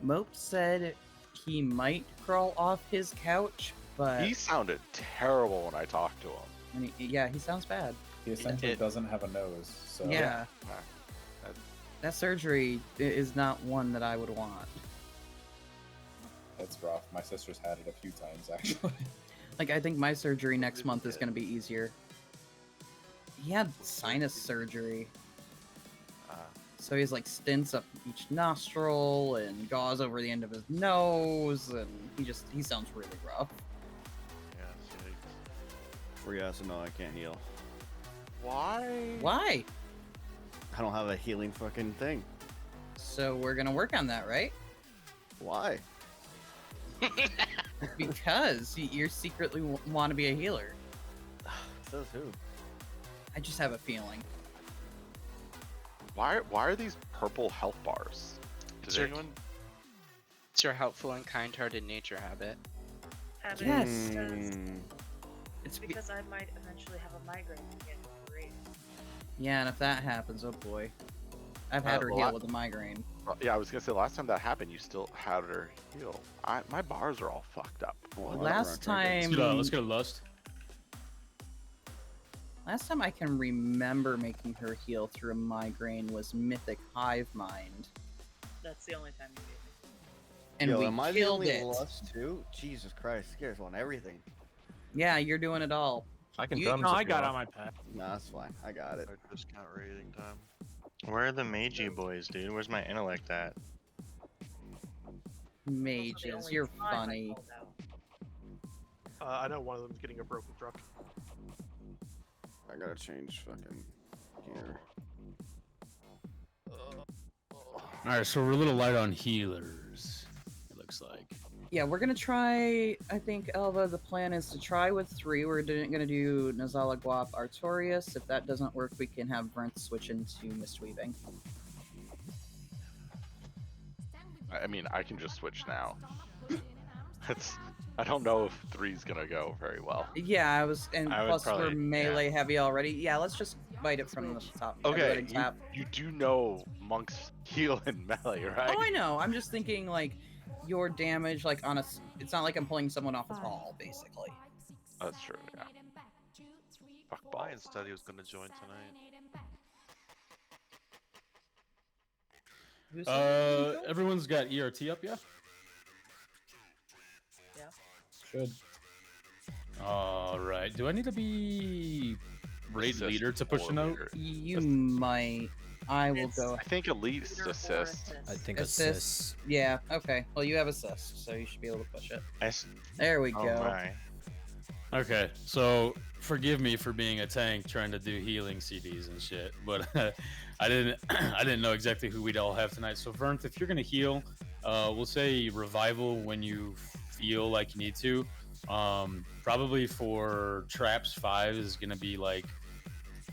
Mope said he might crawl off his couch, but He sounded terrible when I talked to him. yeah, he sounds bad. He essentially doesn't have a nose, so... Yeah. That surgery is not one that I would want. It's rough. My sister's had it a few times, actually. Like, I think my surgery next month is going to be easier. He had sinus surgery. So he's like stints up each nostril and gauze over the end of his nose, and he sounds really rough. Yeah, For you guys to know, I can't heal. Why? Why? I don't have a healing fucking thing. So we're gonna work on that, right? Why? Because you secretly want to be a healer. Says who? I just have a feeling. Why are these purple health bars? Does anyone? It's your helpful and kind-hearted nature habit. Yes. It's because I might eventually have a migraine again. Great. Yeah, and if that happens, oh boy. I've had her heal with a migraine. Yeah, I was gonna say last time that happened, you still had her heal. My bars are all fucked up. Well, Last time... Let's go to Lust. Last time I can remember making her heal through a migraine was Mythic Hive Mind. That's the only time you gave me. And Yo, we am I the killed only it. Lust too? Jesus Christ, you guys want everything. Yeah, you're doing it all. I can You- drums. No, if I you got want. on my pad. Nah, that's fine. I got it. Discount rating time. Where are the Meiji boys, dude? Where's my intellect at? Mages, you're funny. I know one of them's getting a broken truck. I gotta change fucking gear. Alright, so we're a little light on healers, it looks like. Yeah, we're gonna try, I think, Elva, the plan is to try with 3. We're gonna do Nazala, Guap, Artorias. If that doesn't work, we can have Brent switch into Mistweaving. I mean, I can just switch now. I don't know if 3's gonna go very well. Yeah, I was, and I would plus probably- we're melee heavy already. Yeah, let's just bite it from the top. Okay, everybody tap. you do know monks heal in melee, right? Oh, I know. I'm just thinking, like, your damage, like, on a... It's not like I'm pulling someone off a tall, basically. That's true, yeah. Fuck balls. Lion said he was gonna join tonight. Everyone's got ERT up, yeah? Yeah. Should. Alright, do I need to be raid Assist leader to push a note? leader. You might. I will go. I think elite Leader or assist. assist. I think Assist. assist. Yeah, okay. Well, you have assist, so you should be able to push it. S There we oh go. my. Okay, so forgive me for being a tank trying to do healing CDs and shit, but I didn't know exactly who we'd all have tonight. So Vernth, if you're gonna heal, we'll say revival when you feel like you need to. Probably for traps 5 is gonna be like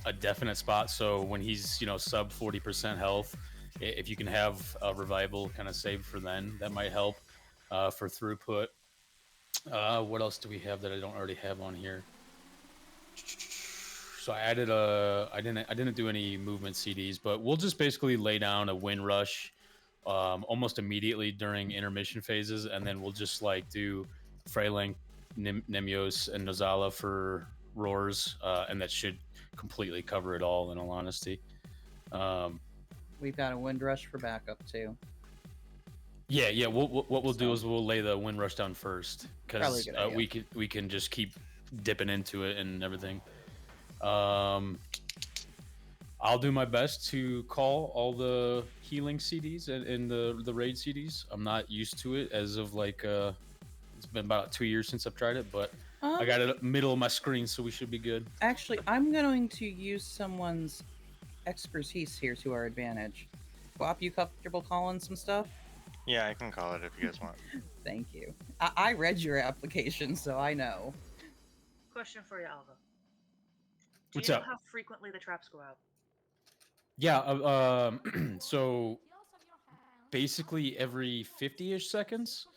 a definite spot. So when he's sub 40% health, if you can have a revival kind of saved for then, that might help for throughput. What else do we have that I don't already have on here? So I added I didn't do any movement CDs, but we'll just basically lay down a wind rush almost immediately during intermission phases, and then we'll just like do Freyling, Nemios, and Nozala for roars, and that should completely cover it all, in all honesty. We've got a wind rush for backup, too. Yeah. What we'll do is we'll lay the wind rush down first, because Probably a good idea. we can just keep dipping into it and everything. I'll do my best to call all the healing CDs and the raid CDs. I'm not used to it as of like it's been about 2 years since I've tried it, but I got it middle of my screen, so we should be good. Actually, I'm going to use someone's expertise here to our advantage. Guap, you comfortable calling some stuff? Yeah, I can call it if you guys want. Thank you. I read your application, so I know. Question for you, Alva. Do What's you know up? how frequently the traps go out? Yeah, so basically every 50-ish seconds,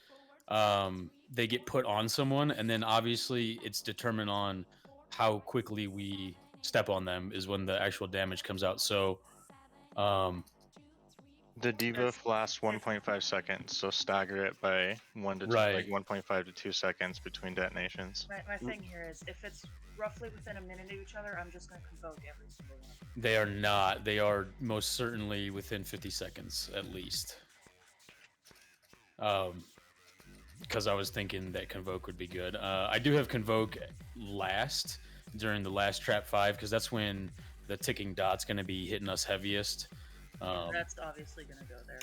they get put on someone, and then obviously it's determined on how quickly we step on them is when the actual damage comes out. So The debuff lasts 1.5 seconds, so stagger it by 1 to 2, Right. like 1.5 to 2 seconds between detonations. My thing here is, if it's roughly within a minute of each other, I'm just gonna convoke every single one. They are not. They are most certainly within 50 seconds at least. Because I was thinking that Convoke would be good. I do have Convoke last during the last Trap 5 because that's when the ticking dot's going to be hitting us heaviest. That's obviously gonna go there.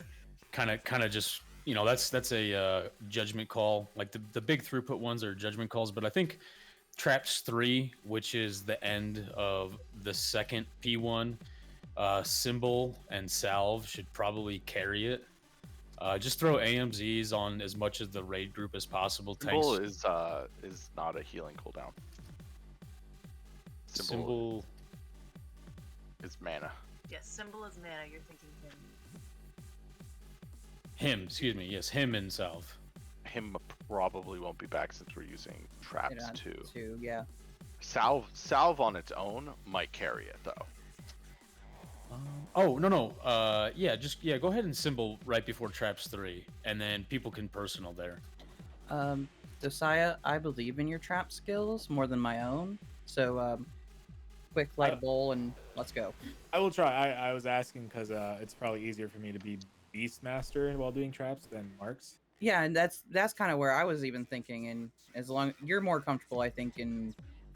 Kind of just, you know, that's a judgment call. Like the big throughput ones are judgment calls, but I think Traps 3, which is the end of the second P1, Symbol and Salve should probably carry it. Just throw AMZs on as much of the raid group as possible. Symbol is not a healing cooldown. Symbol is mana. Yes, symbol is mana. You're thinking him. Excuse me. Yes, him and Salve. Him probably won't be back since we're using traps Hit on too. Two, yeah. Salve on its own might carry it though. Oh no. Go ahead and Symbol right before Traps 3, and then people can personal there. Josiah, I believe in your trap skills more than my own. So, quick light bowl and let's go. I will try. I was asking because it's probably easier for me to be Beastmaster while doing traps than Marks. Yeah, and that's kind of where I was even thinking. And as long you're more comfortable, I think in.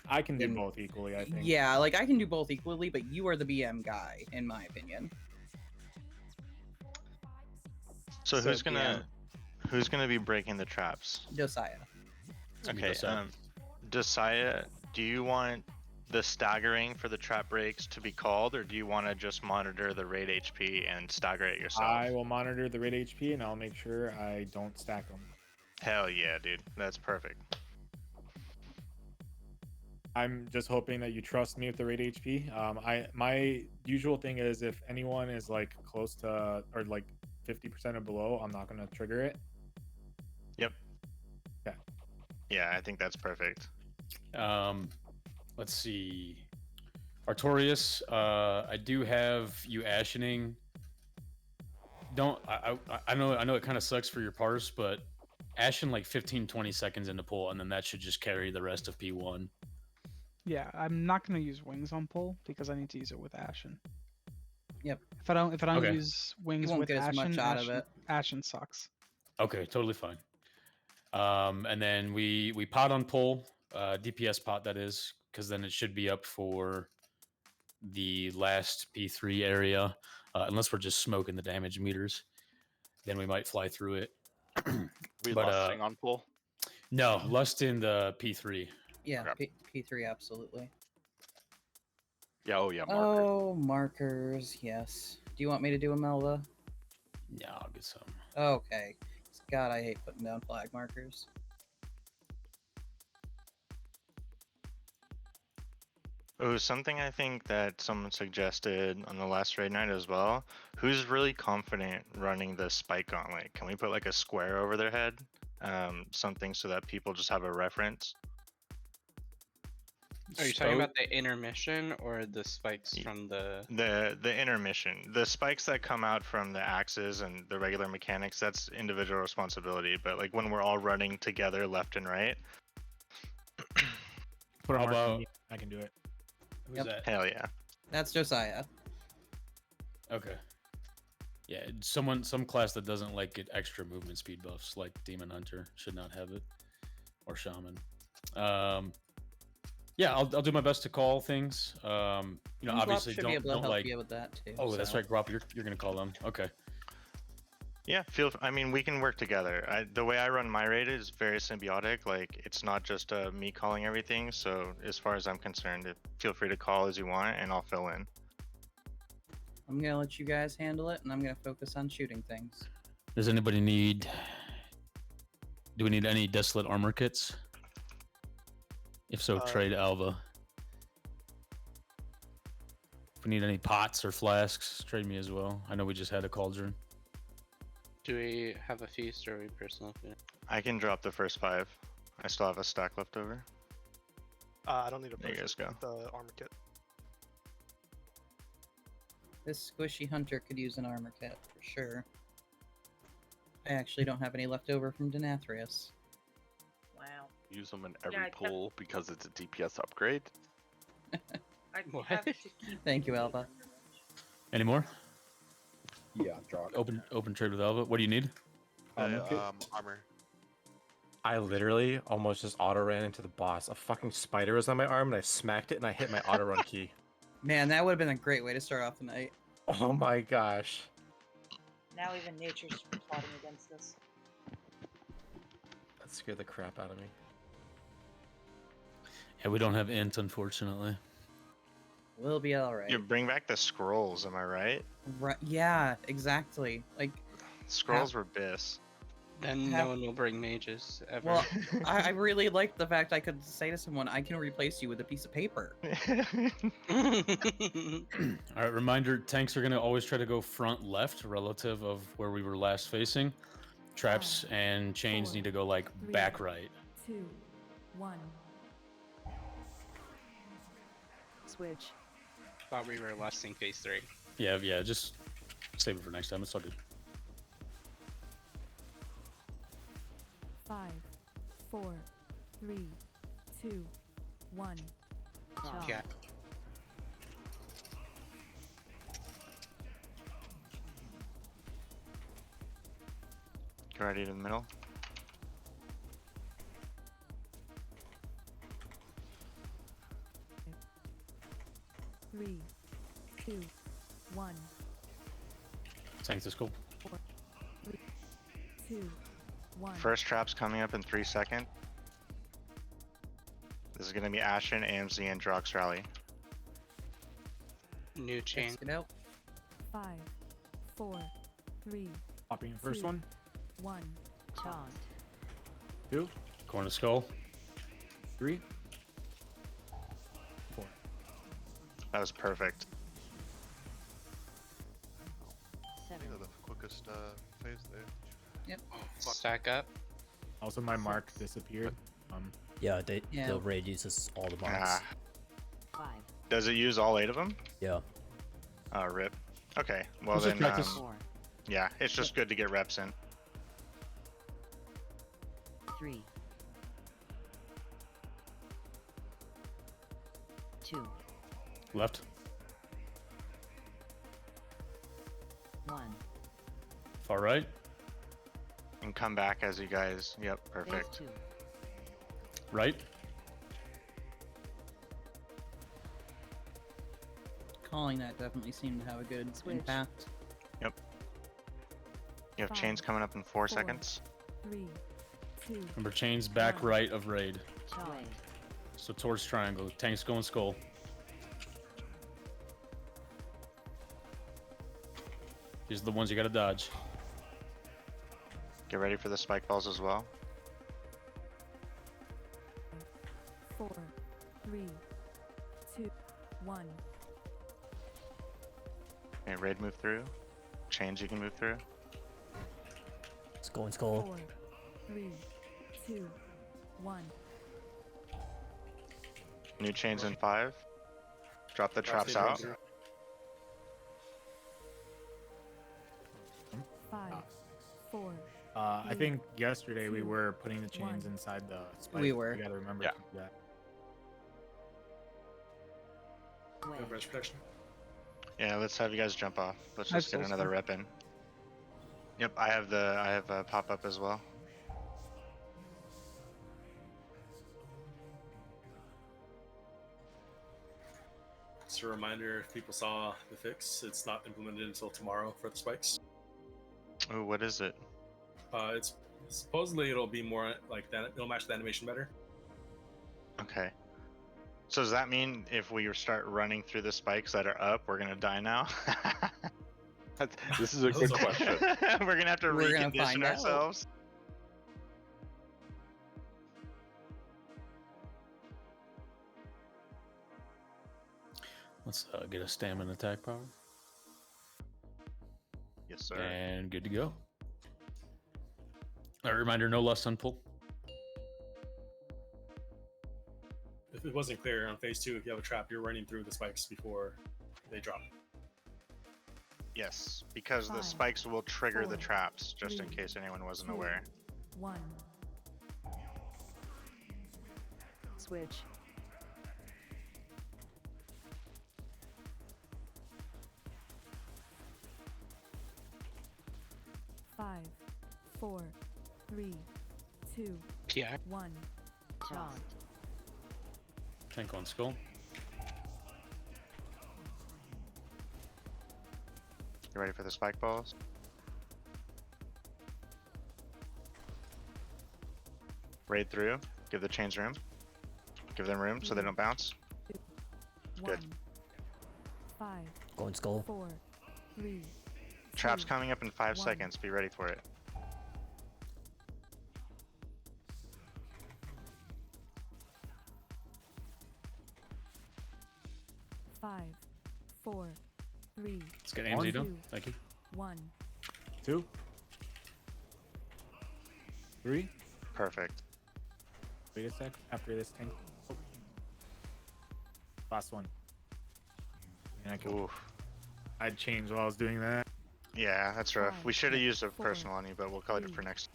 I can do both equally, I think. Yeah, like I can do both equally, but you are the BM guy, in my opinion. So who's gonna be breaking the traps? Josiah. Okay. Josiah, do you want the staggering for the trap breaks to be called, or do you want to just monitor the raid HP and stagger it yourself? I will monitor the raid HP and I'll make sure I don't stack them. Hell yeah, dude. That's perfect. I'm just hoping that you trust me with the raid HP. My usual thing is if anyone is like close to or like 50% or below, I'm not gonna trigger it. Yep. Yeah. Yeah, I think that's perfect. Let's see. Artorias, I do have you ashening. I know it kind of sucks for your parse, but ashen like 15-20 seconds into pull, and then that should just carry the rest of P1. Yeah, I'm not gonna use wings on pull because I need to use it with Ashen. Yep. If I don't Okay. use wings won't with get as Ashen, much out of it. Ashen sucks. Okay, totally fine. And then we pot on pull, DPS pot that is, because then it should be up for the last P3 area, unless we're just smoking the damage meters. Then we might fly through it. We But, lusting on pull. No, lust in the P3. Yeah, Okay. P3 absolutely. Yeah. Oh yeah. Marker. Oh, markers. Yes. Do you want me to do a Melva? Yeah, I'll get some. Okay. God, I hate putting down flag markers. Oh, something I think that someone suggested on the last raid night as well. Who's really confident running the spike gauntlet? Can we put like a square over their head? Something so that people just have a reference. Are you talking about the intermission or the spikes from the The intermission, the spikes that come out from the axes and the regular mechanics? That's individual responsibility. But like when we're all running together, left and right. Put a How mark on about- me. I can do it. Who's Yep. that? Hell yeah. That's Josiah. Okay. Yeah, some class that doesn't like get extra movement speed buffs, like Demon Hunter, should not have it, or Shaman. Yeah, I'll do my best to call things. Obviously should be able to don't help like. you with that too. Oh, that's so. right, Grop. You're gonna call them. Okay. Yeah, I mean, we can work together. The way I run my raid is very symbiotic. Like, it's not just me calling everything. So, as far as I'm concerned, feel free to call as you want, and I'll fill in. I'm gonna let you guys handle it, and I'm gonna focus on shooting things. Does anybody need? Do we need any desolate armor kits? If so, trade Alva. If we need any pots or flasks, trade me as well. I know we just had a cauldron. Do we have a feast or are we personal food? I can drop the first 5. I still have a stack left over. I don't need a There you potion guys go. with the armor kit. This squishy hunter could use an armor kit for sure. I actually don't have any left over from Denathrius. Wow. Use them in Yeah, every I kept- pool because it's a DPS upgrade. I What? have to keep Thank you, Alba. Any more? Yeah, Jock. Open trade with Alva. What do you need? Armor kit? Armor. I literally almost just auto ran into the boss. A fucking spider was on my arm, and I smacked it, and I hit my auto run key. Man, that would have been a great way to start off the night. Oh my gosh. Now even nature's plotting against us. That scared the crap out of me. Yeah, we don't have int, unfortunately. We'll be alright. You bring back the scrolls, am I right? Right, yeah, exactly. Like, Scrolls were bis. Then Have- no one will bring mages ever. well, I really like the fact I could say to someone, I can replace you with a piece of paper. All right, reminder, tanks are going to always try to go front left relative of where we were last facing. Traps and chains need to go like back right. 2, 1. Switch. Thought we were lusting phase 3. Yeah, just save it for next time. It's all good. 5, 4, 3, 2, 1. Yeah. Get ready to the middle. Three, 2, 1. Tank this cool. 4, 3, 2, 1. First trap's coming up in 3 seconds. This is gonna be Ashen, AMZ, and Drox Rally. New chain. Let's get out. 5, 4, 3, Popping the first 2, one. 1. Taunt. 2, Corner skull. 3, 4. That was perfect. Seven. Yeah, the quickest phase there. Yep. Stack up. Also, my mark disappeared. Yeah, Yeah. the raid uses all the marks. Ah. 5. Does it use all 8 of them? Yeah. Rip. Okay, well Let's just then, practice. 4, yeah, it's just good to get reps in. 3, 2, Left. 1. Far right. And come back as you guys, yep, perfect. 2. Right. Calling that definitely seemed to have a good Switch. impact. You have chains coming up in 4 seconds. 3, 2. Remember, chains back right of raid. Taunt. So towards triangle. Tanks going skull. These are the ones you gotta dodge. Get ready for the spike balls as well. 4, 3, 2, 1. Okay, raid move through. Chains you can move through. Skull and skull. 4, 3, 2, 1. New chains in 5. Drop the traps out. 5, 4. I think yesterday we were putting the chains One. inside the spike. We were. You gotta remember Yeah. to do that. Yeah, let's have you guys jump off. Let's I just get still another start. rep in. Yep, I have a pop up as well. Just a reminder, if people saw the fix, it's not implemented until tomorrow for the spikes. Oh, what is it? It's supposedly it'll be more like that. It'll match the animation better. Okay. So does that mean if we start running through the spikes that are up, we're gonna die now? This is a good question. We're gonna have to We're gonna recondition find out. ourselves. Let's get a stamina attack power. Yes, sir. And good to go. A reminder, no lust on pull. If it wasn't clear on phase 2, if you have a trap, you're running through the spikes before they drop. Yes, because the 5, spikes will trigger the 4, traps, just in 3, case anyone wasn't 2, aware. 1. Switch. Five, four, three, two, PI. 1. Chant. Tank on skull. You ready for the spike balls? Raid through. Give the chains room. Give them room so they don't bounce. 1. Good. 5, Going skull. 4, 3, Trap's 2, coming up in 5 1. seconds. Be ready for it. Five, 4, 3, Let's get AMZ done. 2, Thank you. 1. 2, 3. Perfect. Wait a sec. After this tank. Oh. Last one. And I'd change while I was doing that. Yeah, that's rough. 5, We should have used a 4, personal on you, but we'll call it 3, for next.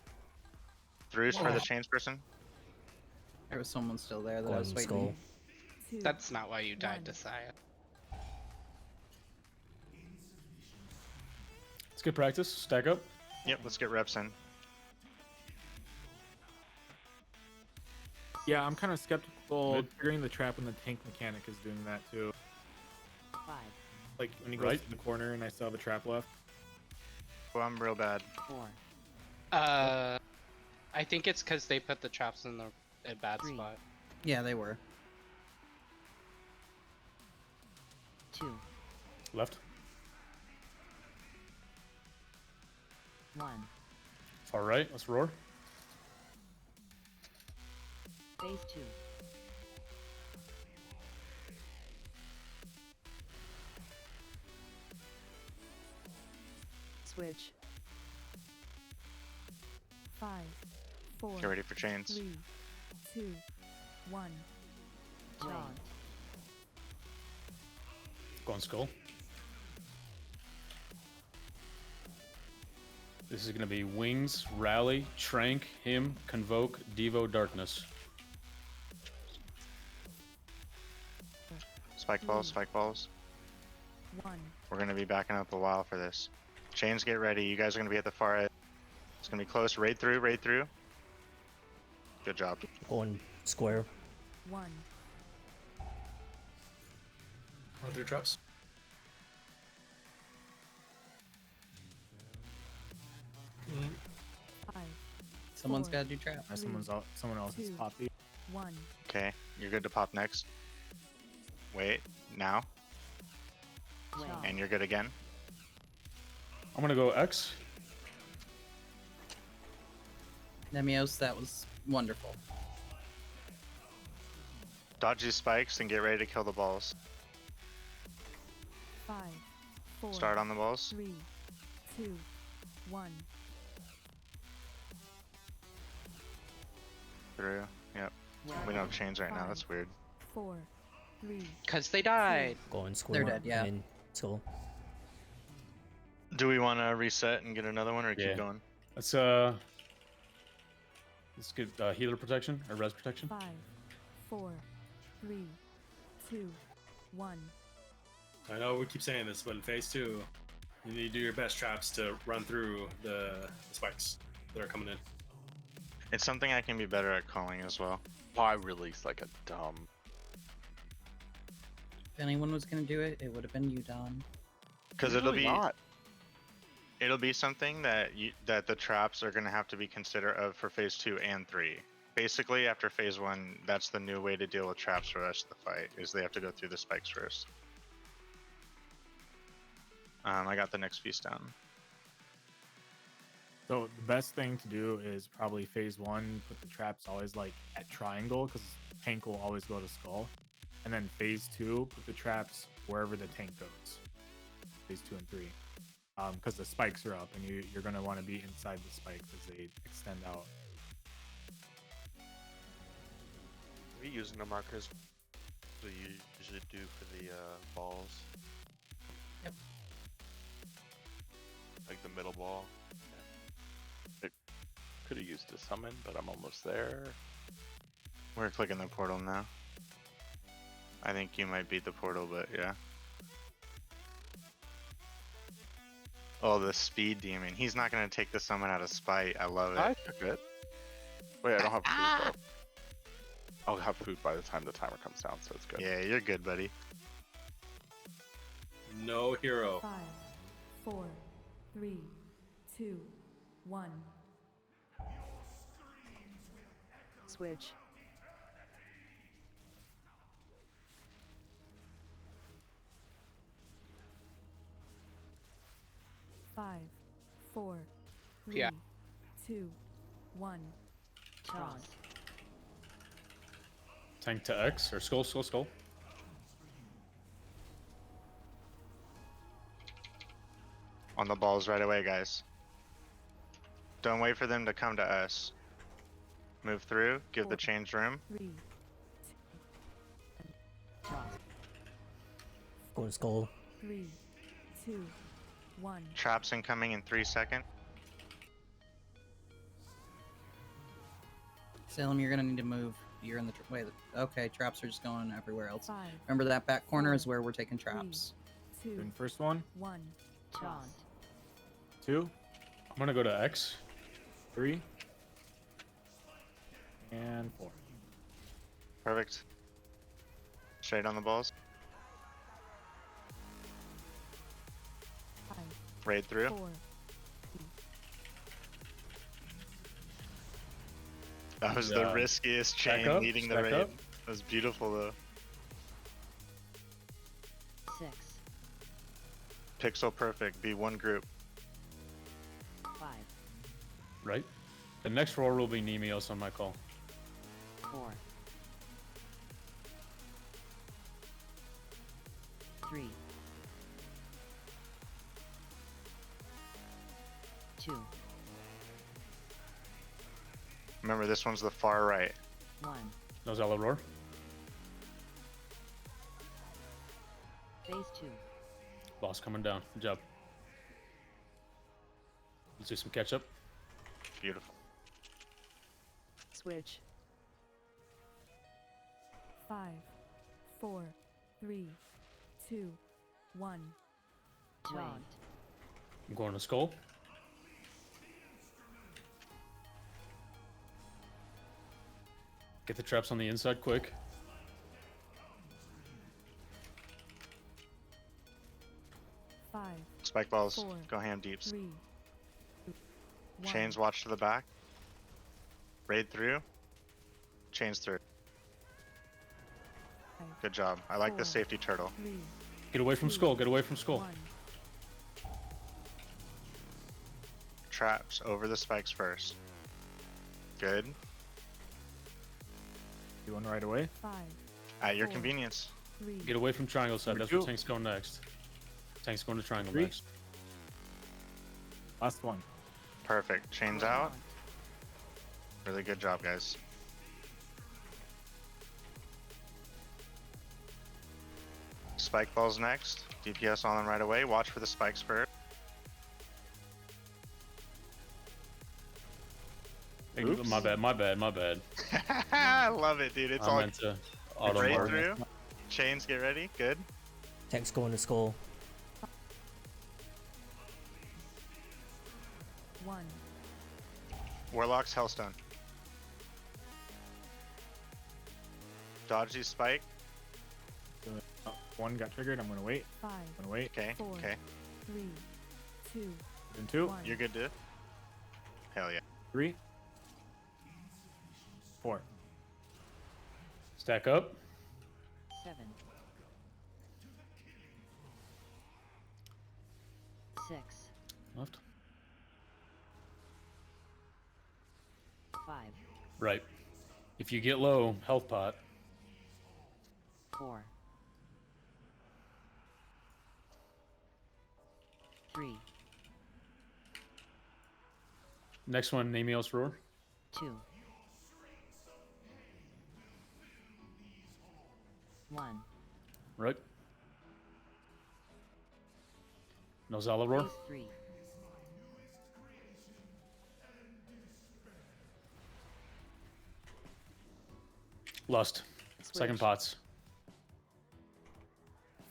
Throughs for the chains person. There was someone still there that I Going was waiting. skull. 2. That's not why you died, 1. Desire. Let's get practice. Stack up. Yep, let's get reps in. Yeah, I'm kind of skeptical Mid. triggering the trap when the tank mechanic is doing that too. 5, Like when he goes Right. to the corner and I still have a trap left. Well, I'm real bad. 4, I think it's because they put the traps in a bad 3. spot. Yeah, they were. 2, Left. 1. Far right. Let's roar. Phase 2. Switch. 5, 4, Get ready for chains. 3, 2, 1. Chant. Going skull. This is going to be Wings, Rally, Trank, Him, Convoke, Devo, Darkness. Spike balls, spike balls. 1. We're gonna be backing up a while for this. Chains, get ready. You guys are gonna be at the far edge. It's gonna be close. Raid through, raid through. Good job. Going square. 1. Run through traps. Mm-hmm. 5, Someone's 4, got to do trap. Someone else is 2, poppy. 1. Okay, you're good to pop next. Wait, now. Chant. And you're good again. I'm going to go X. Nemios, that was wonderful. Dodge these spikes and get ready to kill the balls. 5, 4, Start on the balls. 3, 2, 1. Through. Yep. We don't have chains right now. That's weird. 4, 3. Because they died. Going square. dead, yeah. I mean, skull. Do we want to reset and get another one, or Yeah. keep going? Let's get healer protection or res protection. 5, 4, 3, 2, 1. I know we keep saying this, but in phase 2, you need to do your best traps to run through the spikes that are coming in. It's something I can be better at calling as well. Why release like a dumb? If anyone was going to do it, it would have been you, Don. Because Usually not. it'll be something that that the traps are gonna have to be considerate of for phase 2 and 3. Basically, after phase 1, that's the new way to deal with traps for the rest of the fight. Is they have to go through the spikes first. I got the next feast down. So the best thing to do is probably phase 1, put the traps always like at triangle because tank will always go to skull. And then phase 2, put the traps wherever the tank goes. Phase 2 and 3. Because the spikes are up and you're going to want to be inside the spikes as they extend out. Are you using the markers that you usually do for the balls? Yep. Like the middle ball. It could have used a summon, but I'm almost there. We're clicking the portal now. I think you might beat the portal, but yeah. Oh, the speed demon. He's not gonna take the summon out of spite. I love it. I took it. Wait, I don't have food though. I'll have food by the time the timer comes down, so it's good. Yeah, you're good, buddy. No hero. 5, 4, 3, 2, 1. Switch. Five, 4, 3, Yeah. 2, 1. Toss. Tank to X or skull, skull, skull. On the balls right away, guys. Don't wait for them to come to us. Move through, give the change room. 3, Going skull. 3, 2, 1. Traps incoming in 3 seconds. Salem, you're gonna need to move. You're in the wait. Okay, traps are just going everywhere else. 5, Remember that back corner is where we're taking traps. 2, Doing first one, 1. Toss. 2, I'm gonna go to X. 3, and 4. Perfect. Straight on the balls. 5, Raid through. 4. That was the riskiest chain up, leading the stack raid. up. That was beautiful though. 6, Pixel perfect. Be one group. 5, Right. The next roll will be Nemios on my call. 4, 3, 2, Remember, this one's the far right. 1. No Zala roar. Phase 2. Boss coming down. Good job. Let's do some catch up. Beautiful. Switch. 5, 4, 3, 2, 1. Jaunt. I'm going to skull. Get the traps on the inside quick. Five, Spike balls. 4, Go ham deeps. 3, 1. Chains watch to the back. Raid through. Chains through. Good job. I like the 4, safety turtle. 3, Get away from 2, skull. Get away from skull. 1. Traps over the spikes first. Good. Do one right away. 5, At your 4, convenience. 3, Get away from triangle side. Number That's where 2. tank's going next. Tank's going to triangle 3. next. Last one. Perfect. Chains out. Really good job, guys. Spike balls next. DPS on them right away. Watch for the spikes first. Oops. My bad. My bad. My bad. I love it, dude. It's I all meant to auto raid mark. through. Chains, get ready. Good. Tank's going to skull. 1. Warlock's Hellstone. Dodge these spike. One got triggered. I'm gonna wait. 5, I'm gonna wait. Okay. 4, Okay. 3, 2, And 2, 1. You're good, dude. Hell yeah. 3, 4. Stack up. 7, 6, Left. 5, Right. If you get low, health pot. 4, 3, Next one, Nemios roar. 2, 1. Right. No Zala roar. Phase 3, Lust. Second pots.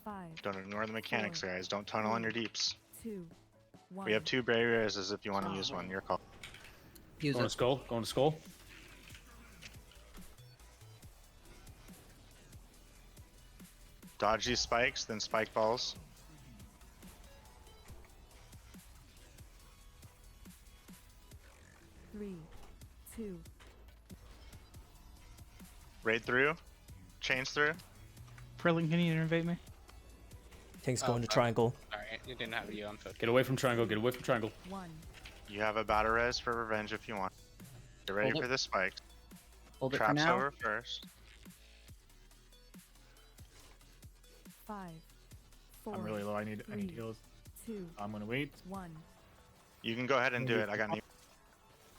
5, Don't ignore the mechanics, guys. Don't tunnel on your deeps. 2, 1. We have 2 barriers as if you want to use one. Your call. Use Going it. to skull. Going to skull. Dodge these spikes, then spike balls. Three, 2. Raid through. Chains through. Prilling, can you invade me? Tank's Oh, going to fuck. triangle. Alright, you didn't have you on foot. Get away from triangle. Get away from triangle. 1. You have a battle res for revenge if you want. Get ready Hold for it. the spikes. Hold it for Traps now. over first. 5, 4. I'm really low. I need heals. 2, I'm gonna wait. 1. You can go ahead and do it. I got you.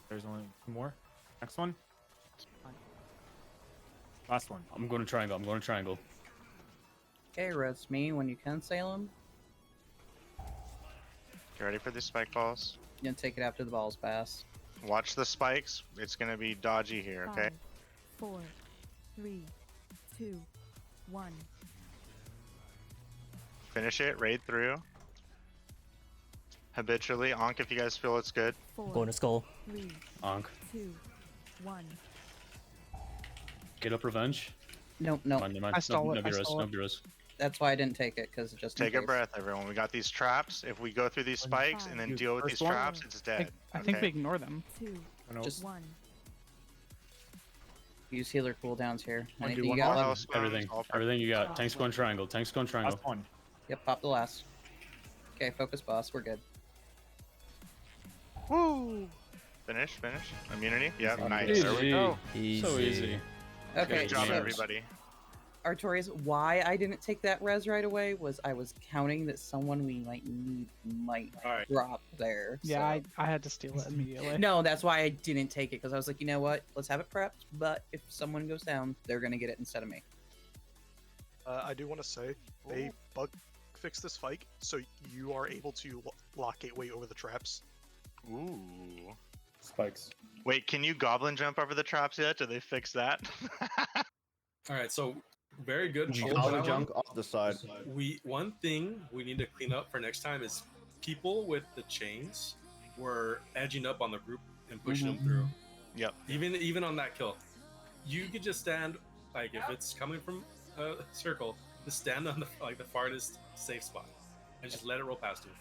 There's only 2 more. Next one. Last one. I'm going to triangle. I'm going to triangle. Okay, res me when you can, Salem. Get ready for the spike balls. You gonna take it after the balls pass. Watch the spikes. It's gonna be dodgy here, okay? 5, 4, 3, 2, 1. Finish it. Raid through. Habitually. Onk if you guys feel it's good. 4, Going to skull. 3, Onk. 2, 1. Get up revenge. Nope, nope. Mind, mind. I stole it, I Nobody res. stole it. Nobody res. That's why I didn't take it, because just in Take a case. breath, everyone. We got these traps. If we go through these spikes and then Use deal with first these one. traps, it's dead. I think we Okay? ignore them. 2, Just 1. use healer cooldowns here. Wanna Anything do you one got more? left? Else, Everything. all for- Everything you got. Tank's going triangle. Tank's going triangle. Last one. Yep, pop the last. Okay, focus boss. We're good. Woo! Finish, finish. Immunity. Yep, nice. Easy. There we go. So easy. Okay, Good job, so everybody. Artorias, why I didn't take that res right away was I was counting that someone we might need might Alright. drop there. Yeah, so- I had to steal it immediately. No, that's why I didn't take it, because I was like, you know what? Let's have it prepped, but if someone goes down, they're going to get it instead of me. I do want to say they bug fix this spike, so you are able to lock gateway over the traps. Ooh. Spikes. Wait, can you goblin jump over the traps yet? Did they fix that? All right, so very good. poll, All the that junk off the side. one thing we need to clean up for next time is people with the chains were edging up on the group and pushing them through. Yep. Even on that kill, you could just stand like if it's coming from a circle, just stand on the farthest safe spot and just let it roll past you.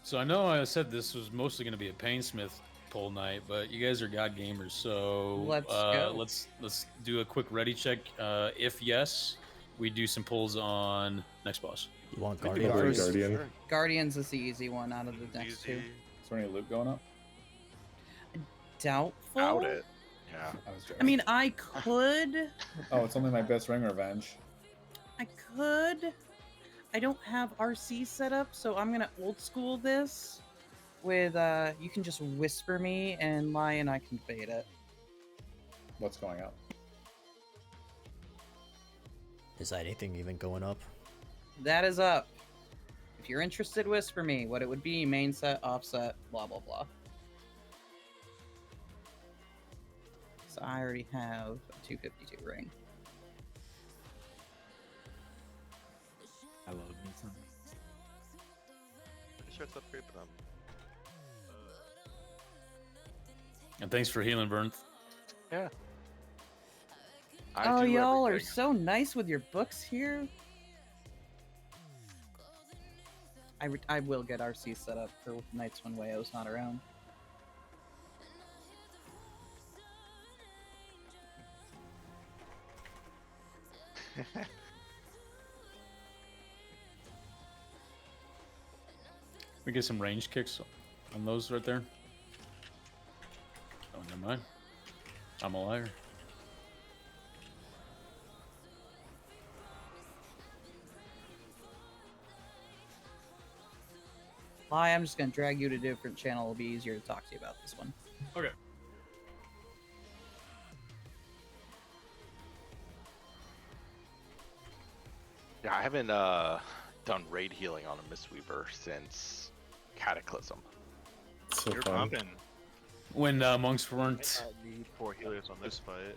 So I know I said this was mostly going to be a Painsmith poll night, but you guys are god gamers, so Let's go. let's do a quick ready check. If yes, we do some polls on next boss. You want We could Guardian go first? Guardian. Guardians is the easy one out of the next two. Is there any loot going up? Doubtful? Doubt it. Yeah. I was joking. I mean, I could. Oh, it's only my best ring revenge. I could. I don't have RC set up, so I'm gonna old school this with you can just whisper me and lie and I can bait it. What's going up? Is that anything even going up? That is up. If you're interested, whisper me what it would be, main set, offset, blah blah blah. So I already have a 252 ring. I love me some. Pretty sure it's upgrade, but And thanks for healing, Vern. Yeah. Oh, do y'all are everything. so nice with your books here. I will get RC set up for nights when Wayo's not around. We get some range kicks on those right there. Oh, never mind. I'm a liar. Lie, I'm just gonna drag you to a different channel. It'll be easier to talk to you about this one. Okay. Yeah, I haven't done raid healing on a Mistweaver since Cataclysm. So You're fun. pumping. when monks weren't. I need 4 healers on this fight.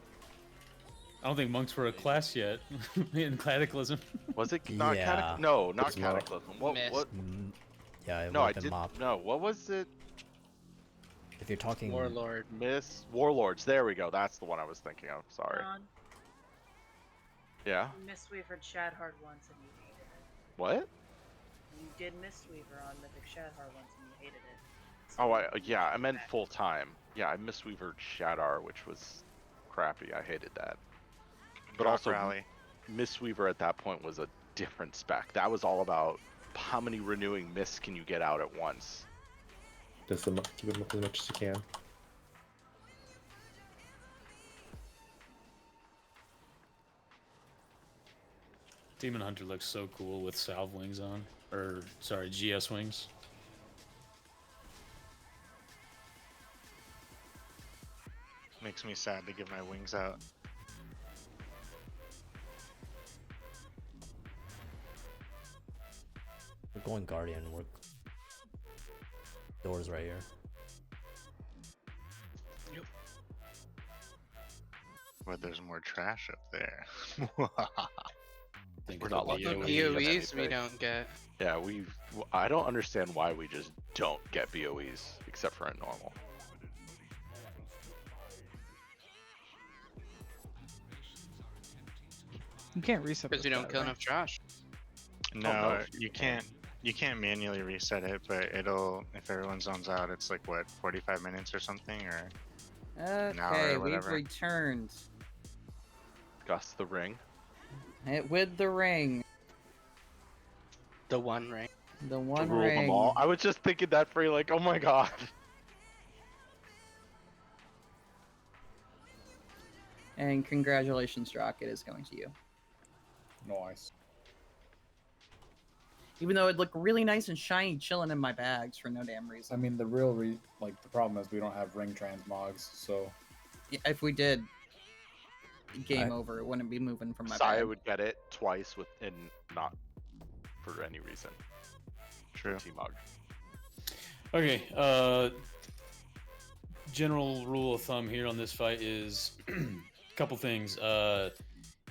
I don't think monks were a class yet in Cataclysm. Was it not Yeah. Cataclysm? No, not It's not. Cataclysm. What? Missed. What? Yeah, it No, would I have been did. mopped. No, what was it? If you're talking Warlord. Miss Warlords. There we go. That's the one I was thinking of. Sorry. John, Yeah. you Mistweavered Shadhard once and you hated it. What? You did Mistweaver on Mythic Shadhard once and you hated it. Oh, yeah. I meant full time. Yeah, I Mistweavered Shadar, which was crappy. I hated that. But Rock also, Rally. Mistweaver at that point was a different spec. That was all about how many renewing mists can you get out at once. Just keep them up as much as you can. Demon Hunter looks so cool with salve wings on, or sorry, GS wings. Makes me sad to give my wings out. We're going Guardian. We're doors right here. But there's more trash up there. Think We're it'll not be lucky. BOEs we anything. don't get. Yeah, I don't understand why we just don't get BOEs, except for in normal. You can't reset Because this you don't guy, kill right? enough trash. No, no, you can't. You can't manually reset it, but it'll. If everyone zones out, it's like what, 45 minutes or something, or an hour Okay, or we've whatever. returned. Gus the ring. With the ring. The one ring. The one Rule ring. them all. I was just thinking that for you, like, oh my god. And congratulations, Drock, it is going to you. Nice. Even though it looked really nice and shiny chilling in my bags for no damn I reason. mean, the problem is we don't have ring transmogs, so If we did, game over. It wouldn't be moving from my Saya bag. would get it twice and not for any reason. True. T-Mog. Okay, general rule of thumb here on this fight is a couple things.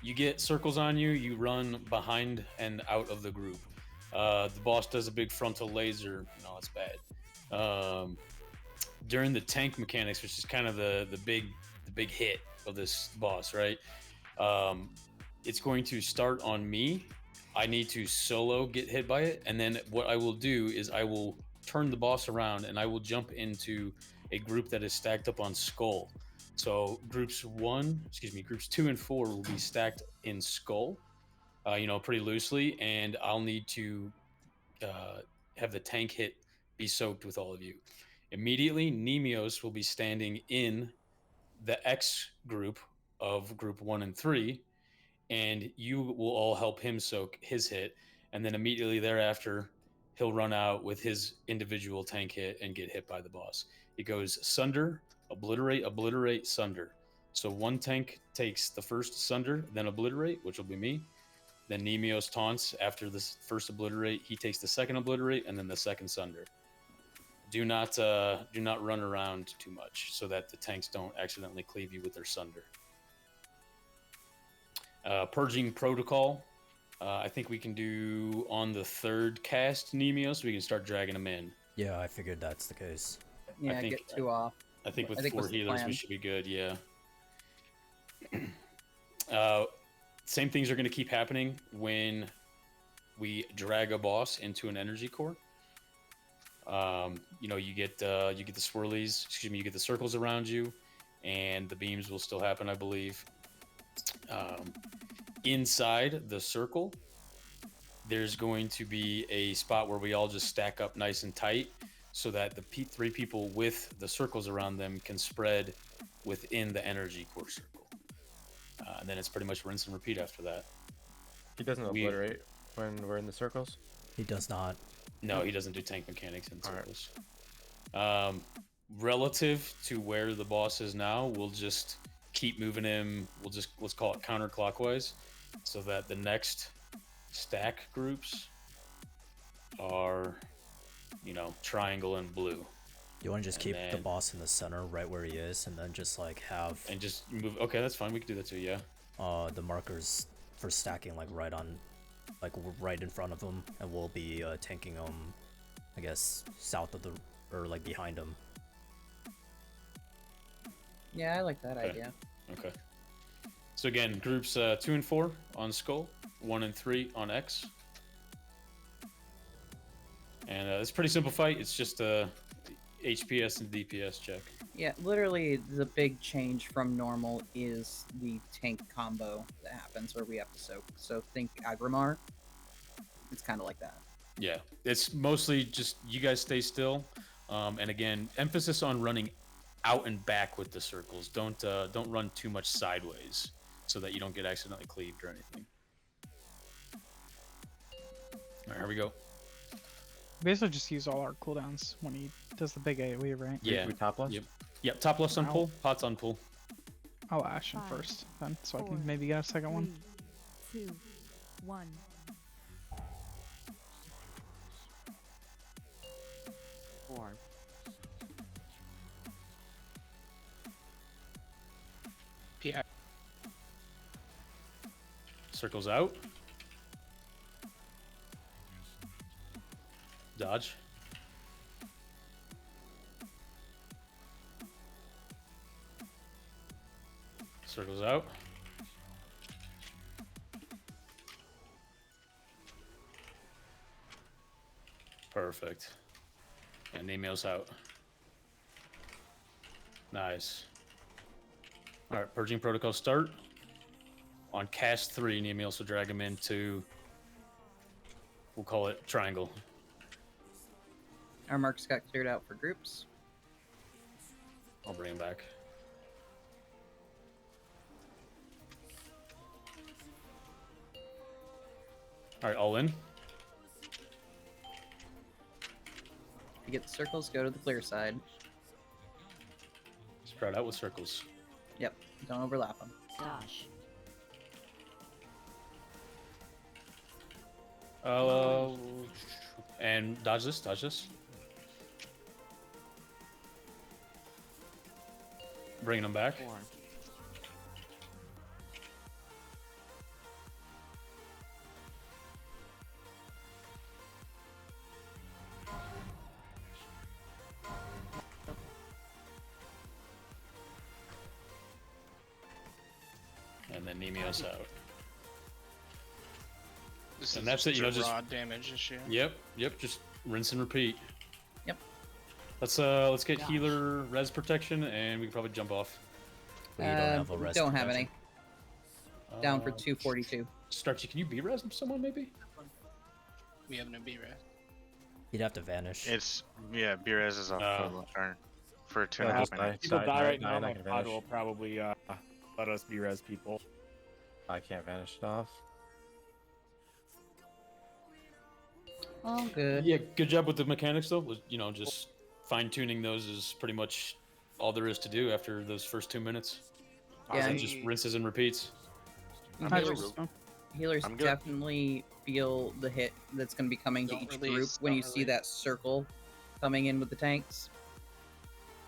You get circles on you, you run behind and out of the group. The boss does a big frontal laser. No, it's bad. During the tank mechanics, which is kind of the big hit of this boss, right? It's going to start on me. I need to solo get hit by it, and then what I will do is I will turn the boss around and I will jump into a group that is stacked up on Skull. So groups 2 and 4 will be stacked in Skull, pretty loosely, and I'll need to have the tank hit be soaked with all of you. Immediately, Nemios will be standing in the X group of group 1 and 3, and you will all help him soak his hit, and then immediately thereafter, he'll run out with his individual tank hit and get hit by the boss. It goes Sunder, Obliterate, Obliterate, Sunder. So one tank takes the first Sunder, then Obliterate, which will be me. Then Nemios taunts after this first Obliterate. He takes the second Obliterate, and then the second Sunder. Do not run around too much so that the tanks don't accidentally cleave you with their Sunder. Purging Protocol. I think we can do on the third cast Nemios. We can start dragging them in. Yeah, I figured that's the case. Yeah, get 2 off. I think with I think 4 was the healers, plan. we should be good. Yeah. Same things are going to keep happening when we drag a boss into an energy core. You get the swirlies. Excuse me. You get the circles around you, and the beams will still happen, I believe. Inside the circle, there's going to be a spot where we all just stack up nice and tight, so that the 3 people with the circles around them can spread within the energy core circle. And then it's pretty much rinse and repeat after that. He doesn't obliterate when we're in the circles? He does not. No, he doesn't do tank mechanics in circles. Right. Relative to where the boss is now, we'll just keep moving him. Let's call it counterclockwise, so that the next stack groups are, triangle and blue. You want to just And keep the then- boss in the center, right where he is, and then just like have And just move. Okay, that's fine. We can do that too. Yeah. the markers for stacking like right on, like right in front of him, and we'll be tanking him, I guess, south of the or like behind him. Yeah, I like that Okay. idea. Okay. So again, groups 2 and 4 on Skull, 1 and 3 on X. And it's a pretty simple fight. It's just a HPS and DPS check. Yeah, literally the big change from normal is the tank combo that happens where we have to soak. So think Agrimar. It's kind of like that. Yeah, it's mostly just you guys stay still, and again, emphasis on running out and back with the circles. Don't run too much sideways, so that you don't get accidentally cleaved or anything. All right, here we go. Basically, just use all our cooldowns when he does the big AoE, right? Yeah. We top left? Yep. Top left on Ow. pull. Pots on pull. I'll Ash him first, then, so I can maybe get a second one. 3, 2, 1. PI. Circles out. Dodge. Circles out. Perfect. And Nemeo's out. Nice. Alright, Purging Protocol start. On cast 3, Nemi will drag him into, we'll call it triangle. Our marks got cleared out for groups. I'll bring him back. Alright, all in. You get the circles, go to the clear side. Spread out with circles. Yep, don't overlap them. Dash. And dodge this, dodge this. Bringing them back. And then Nemeo's out. This And is that's it, you know, just raw damage issue. Yep, just rinse and repeat. Yep. Let's get healer res protection, and we can probably jump off. We don't have a res Don't have protection. any. Down for 242. Starchy, can you be res someone maybe? We have no B res. He'd have to vanish. It's B-Res is off for the turn for 2 Yeah, and a half just minutes. People die right now. I My can pod vanish. will probably let us be res people. I can't vanish it off. All good. Yeah, good job with the mechanics though. You know, just fine tuning those is pretty much all there is to do after those first 2 minutes. Yeah. It just rinses and repeats. Healers I'm good. definitely feel the hit that's going to be coming to Don't each release, group when don't you see release. that circle coming in with the tanks.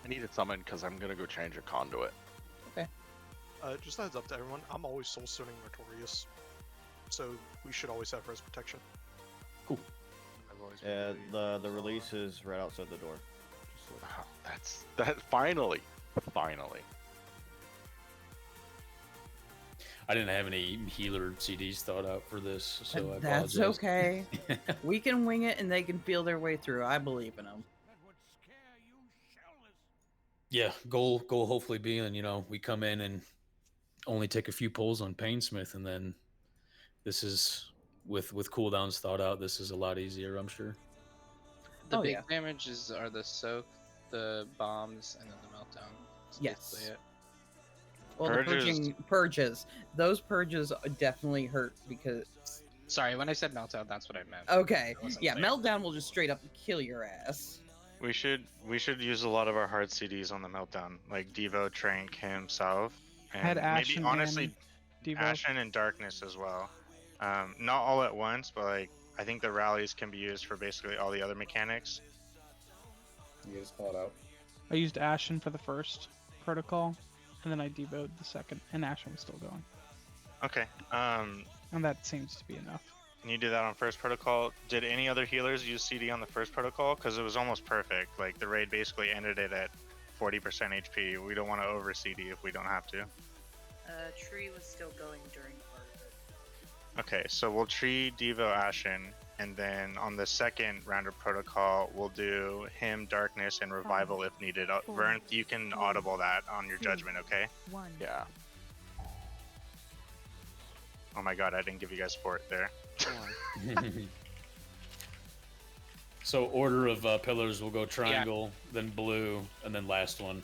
I need it summoned because I'm gonna go change a conduit. Just a heads up to everyone, I'm always soul stoning Notorious, so we should always have res protection. Cool. I've always Yeah, been the release is right outside the door. Just Wow, that finally. I didn't have any healer CDs thought out for this, so I That's apologize. okay. We can wing it and they can feel their way through. I believe in them. Yeah, goal hopefully being, you know, we come in and only take a few pulls on Painsmith, and then this is with cooldowns thought out. This is a lot easier, I'm sure. The Oh, big yeah. damages are the soak, the bombs, and then the meltdown. That's Yes. basically it. Well, Purges. the purges. Those purges definitely hurt because. Sorry, when I said meltdown, that's what I meant. Okay. I wasn't Yeah, clear. meltdown will just straight up kill your ass. We should use a lot of our hard CDs on the meltdown, like Devo, Trank, himself, and had Ashen maybe honestly and Devo. Ashen and Darkness as well. Not all at once, but like I think the rallies can be used for basically all the other mechanics. You just call it out. I used Ashen for the first protocol, and then I devoted the second, and Ashen was still going. Okay. And that seems to be enough. Can you do that on first protocol? Did any other healers use CD on the first protocol? Because it was almost perfect. Like the raid basically ended it at 40% HP. We don't want to over CD if we don't have to. Tree was still going during part of it. Okay, so we'll tree Devo Ashen, and then on the second round of protocol, we'll do him, Darkness, and Revival if needed. Vern, you can audible that on your judgment, okay? Yeah. Oh my god, I didn't give you guys support there. So order of pillars will go triangle, then blue, and then last one.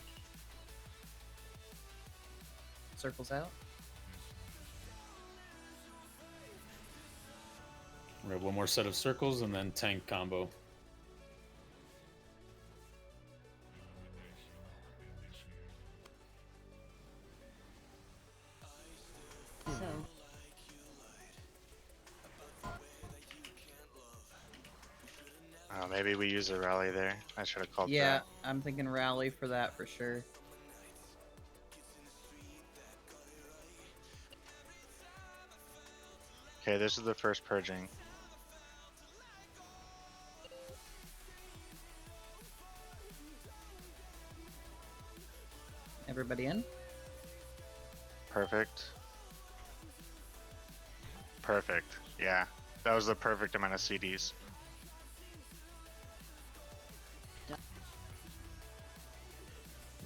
Circles out. We have one more set of circles, and then tank combo. Oh, maybe we use a rally there. I should have called Yeah, that. I'm thinking rally for that for sure. Okay, this is the first purging. Everybody in? Perfect. Perfect. Yeah, that was the perfect amount of CDs.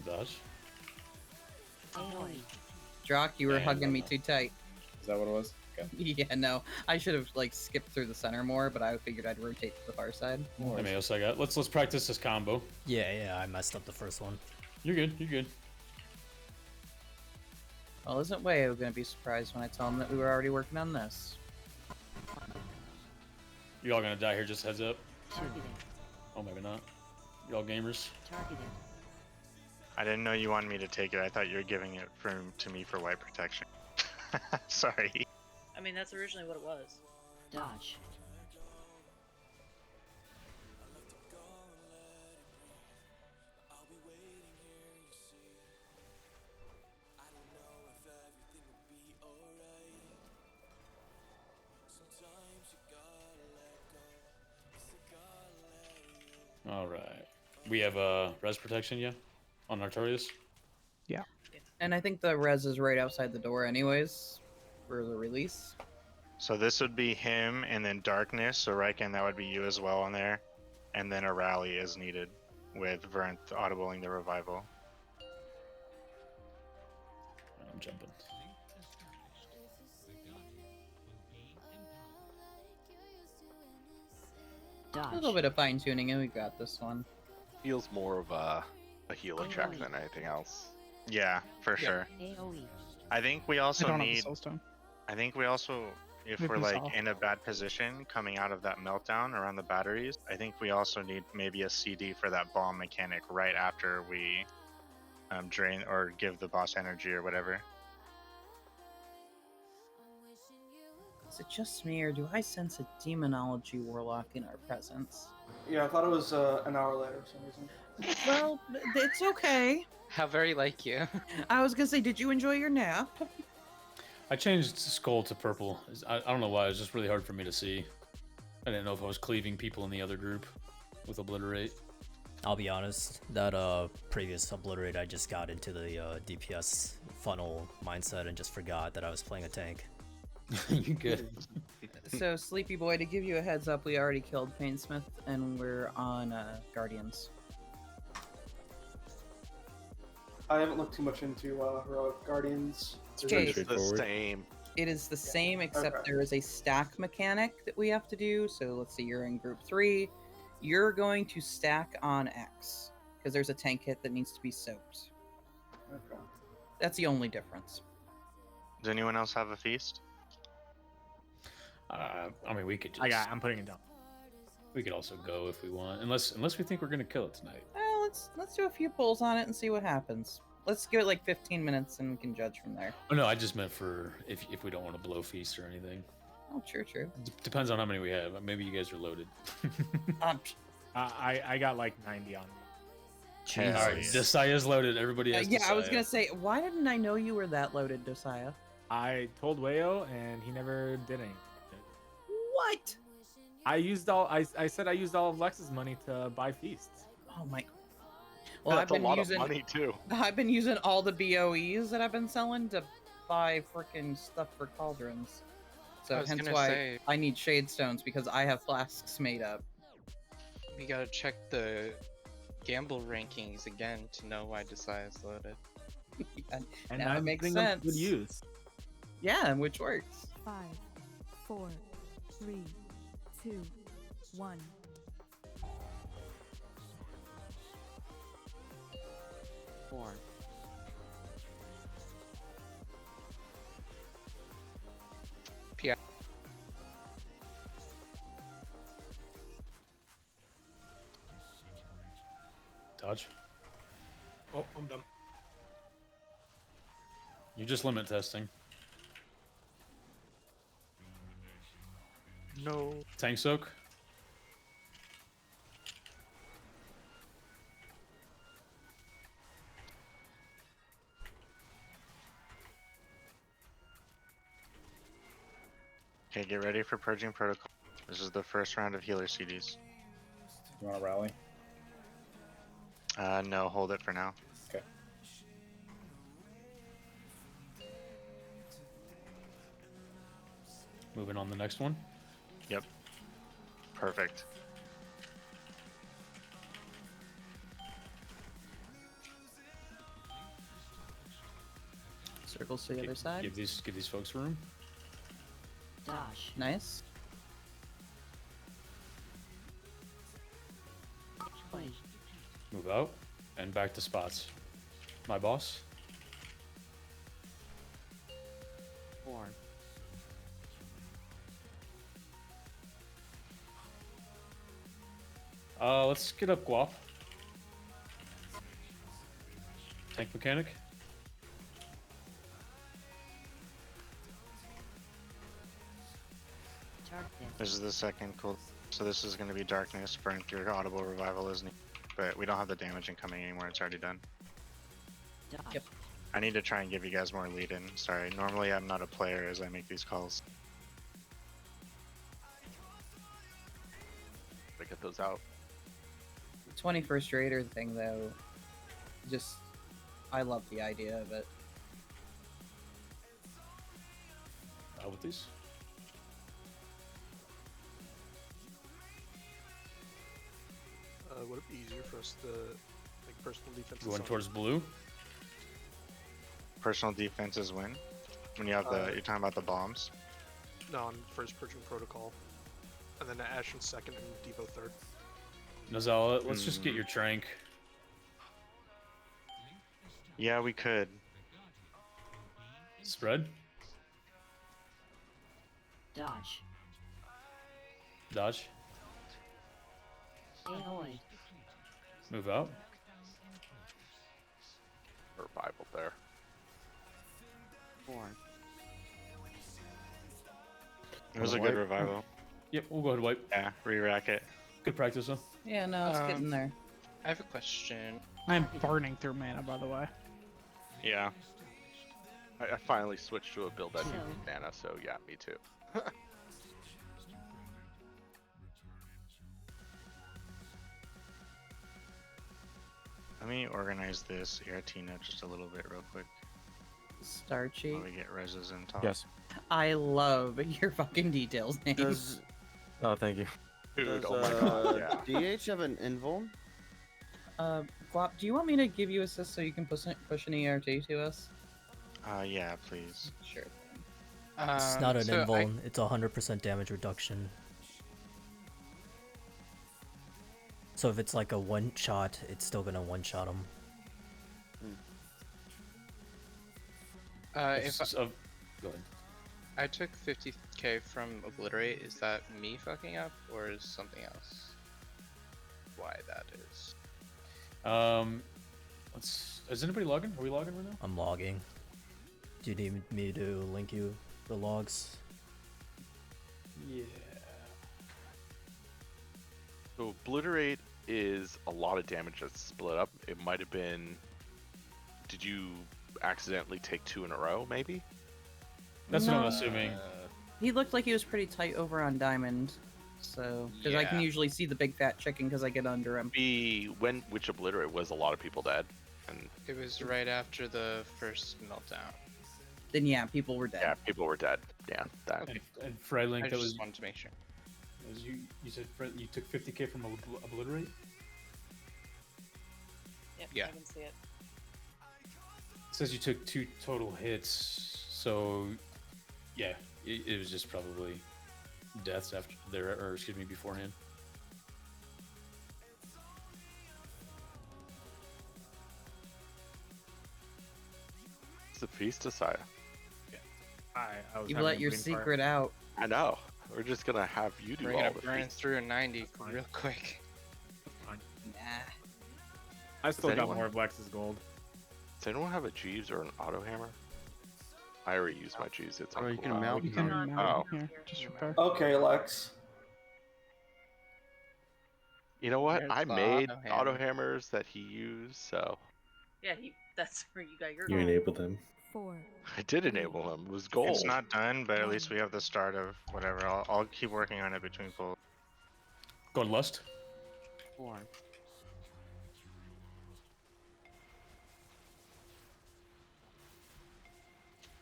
Dodge. Jock, you were Dang, hugging me no. too tight. Is that what it was? Okay. Yeah, no. I should have like skipped through the center more, but I figured I'd rotate to the far side. Hey, Mayos, I got. Let's practice this combo. Yeah, I messed up the first one. You're good. You're good. Well, isn't Wayo gonna be surprised when I tell him that we were already working on this? You all gonna die here? Just heads up. Targeted. Oh, maybe not. Y'all gamers. Targeted. I didn't know you wanted me to take it. I thought you were giving it to me for white protection. Sorry. I mean, that's originally what it was. Dodge. All right. We have res protection, yeah, on Artorias. Yeah. And I think the res is right outside the door anyways, for the release. So this would be him, and then Darkness, so Riken, that would be you as well on there. And then a rally is needed, with Vernth audibling the Revival. I'm jumping. A little bit of fine tuning, and we got this one. Feels more of a healing track than anything else. Yeah, for sure. AoE. I think we also I don't have the need. soulstone. I think we also, if Maybe we're like soft. in a bad position coming out of that meltdown around the batteries, I think we also need maybe a CD for that bomb mechanic right after we drain or give the boss energy or whatever. Is it just me, or do I sense a demonology warlock in our presence? Yeah, I thought it was an hour later for some reason. Well, it's okay. How very like you. I was gonna say, did you enjoy your nap? I changed skull to purple. I don't know why. It was just really hard for me to see. I didn't know if I was cleaving people in the other group with obliterate. I'll be honest, that previous obliterate, I just got into the DPS funnel mindset and just forgot that I was playing a tank. You good? So, Sleepy Boy, to give you a heads up, we already killed Painsmith, and we're on Guardians. I haven't looked too much into Heroic Guardians. Okay. It's the same. It is the same, except Okay. there is a stack mechanic that we have to do. So let's say you're in group 3. You're going to stack on X, because there's a tank hit that needs to be soaked. Okay. That's the only difference. Does anyone else have a feast? I mean, we could just. I'm putting it down. We could also go if we want, unless we think we're gonna kill it tonight. Well, let's do a few pulls on it and see what happens. Let's give it like 15 minutes and we can judge from there. Oh no, I just meant for if we don't want to blow feast or anything. Oh, true. Depends on how many we have. Maybe you guys are loaded. I got like 90 on me. All right, Desia's loaded. Everybody has yeah, I was Desire. gonna say, why didn't I know you were that loaded, Dosiah? I told Wayo and he never did anything. What? I said I used all of Lex's money to buy feasts. Oh my. Well, That's I've been a lot using of money too. I've been using all the BOEs that I've been selling to buy freaking stuff for cauldrons. So I was hence gonna why say- I need shade stones because I have flasks made up. We gotta check the gamble rankings again to know why Desai is loaded. And now it I'm makes putting them to good sense. use. Yeah, which works. 5, 4, 3, 2, 1. Four. PI. Dodge. Oh, I'm done. You just limit testing. No. Tank soak. Okay, get ready for purging protocol. This is the first round of healer CDs. You want to rally? No, hold it for now. Okay. Moving on the next one. Yep. Perfect. Circles to the other side. Give these folks room. Dash. Nice. Move out and back to spots. My boss. 4. Let's get up Guap. Tank mechanic. This is the second cool. So this is going to be darkness. Burn through audible revival isn't it? But we don't have the damage incoming anymore. It's already done. Yep. I need to try and give you guys more lead in. Sorry. Normally I'm not a player as I make these calls. To get those out. The 21st Raider thing though, just I love the idea of it. Out with these. Would it be easier for us to make personal defense? Going towards blue. Personal defenses win. When you have the, you're talking about the bombs. No, on first purging protocol, and then Ashen second and Devo third. Nozala, let's just get your trank. Yeah, we could. Spread. Dodge. Dodge. Ahoy. Move out. Revival there. 4. It was a good revival. Yep, we'll go ahead and wipe. Yeah, re-rack it. Good practice though. Yeah, no, it's getting there. I have a question. I'm burning through mana, by the way. Yeah. I finally switched to a build that didn't need mana, so yeah, me too. Let me organize this Iratina just a little bit real quick. Starchy. While we get reses in top. Yes. I love your fucking details names. Does Oh, thank you. Dude, does oh my god, yeah. DH have an invuln? Guap, do you want me to give you assist so you can push an ERT to us? Yeah, please. Sure. It's not an so invuln, it's 100% damage reduction. So if it's like a one shot, it's still gonna one shot him. If Go ahead. I took 50k from Obliterate, is that me fucking up, or is something else why that is? Is anybody logging? Are we logging right now? I'm logging. Do you need me to link you the logs? Yeah. So Obliterate is a lot of damage that's split up. It might have been. Did you accidentally take 2 in a row? Maybe. That's what I'm assuming. He looked like he was pretty tight over on Diamond, so because I can Yeah. usually see the big fat chicken because I get under him. Which obliterate was a lot of people dead, and It was right after the first meltdown. Then yeah, people were dead. yeah, people were dead. Yeah, that. And Fred Link, I that just was wanted to make sure. you said Fred, you took 50k from obliterate. Yep, Yeah. I can see it. It says you took 2 total hits, so yeah, it was just probably deaths after there, or excuse me, beforehand. It's the feast of Saya. I was You having let a your brain fart. secret out. I know. We're just gonna have you do We're all gonna the burn feast. through a 90 real quick. Nah. I still got anyone- more of Lex's gold. Does anyone have a Jeeves or an auto hammer? I already used my Jeeves. It's on Oh, you can cooldown. mount You can here. mount here. Just repair. Okay, Lex. You know what? There's I the made auto auto hammer. hammers that he used, so Yeah, that's where you got your You gold. enabled him. 4. I did enable him. It was gold. It's not done, but at least we have the start of whatever. I'll keep working on it between pulls. Going lust. 4.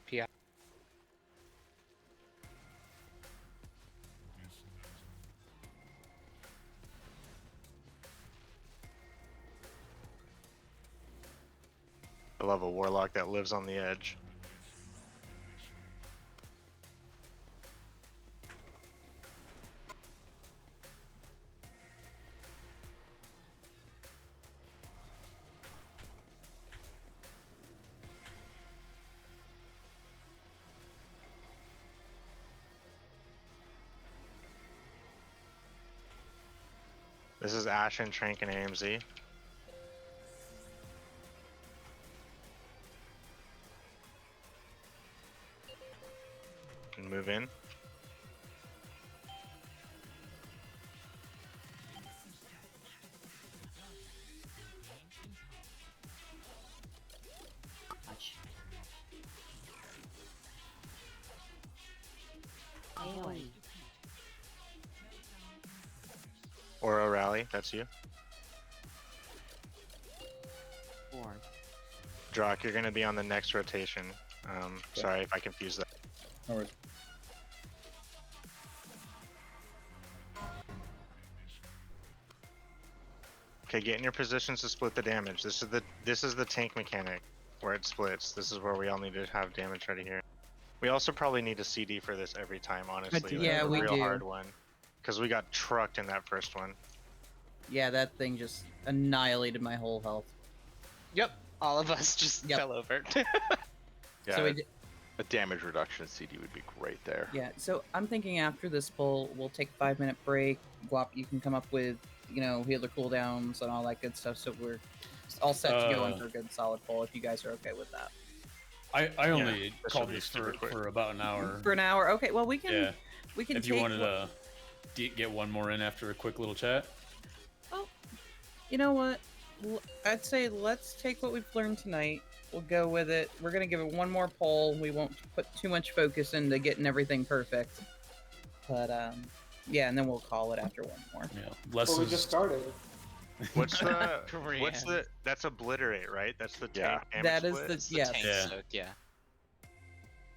PI. I love a warlock that lives on the edge. This is Ashen, Trank, and AMZ. And move in. Touch. AoE. Or a rally, that's you. 4. Drock, you're gonna be on the next rotation. Sorry if I confused that. No worries. Okay, get in your positions to split the damage. This is the tank mechanic where it splits. This is where we all need to have damage ready here. We also probably need a CD for this every time, honestly. do. Like Yeah, a we real do. hard one. Because we got trucked in that first one. Yeah, that thing just annihilated my whole health. Yep, all of us just Yep. fell over. Yeah, So we d- a damage reduction CD would be great there. yeah, so I'm thinking after this pull, we'll take a 5-minute break. Guap, you can come up with, healer cooldowns and all that good stuff, so we're all set to go in for a good solid pull if you guys are okay with that. I only this called will be this super quick. for about an hour. For an hour, okay. Well, we can Yeah. we can If take you wanted what- to get one more in after a quick little chat. You know what? I'd say let's take what we've learned tonight. We'll go with it. We're gonna give it one more poll. We won't put too much focus into getting everything perfect. But yeah, and then we'll call it after one more. Yeah, Well, we just started. What's the Korean. what's the that's obliterate, right? That's the Yeah. tank damage That is split? the It's the yes. tank Yeah. soak, yeah.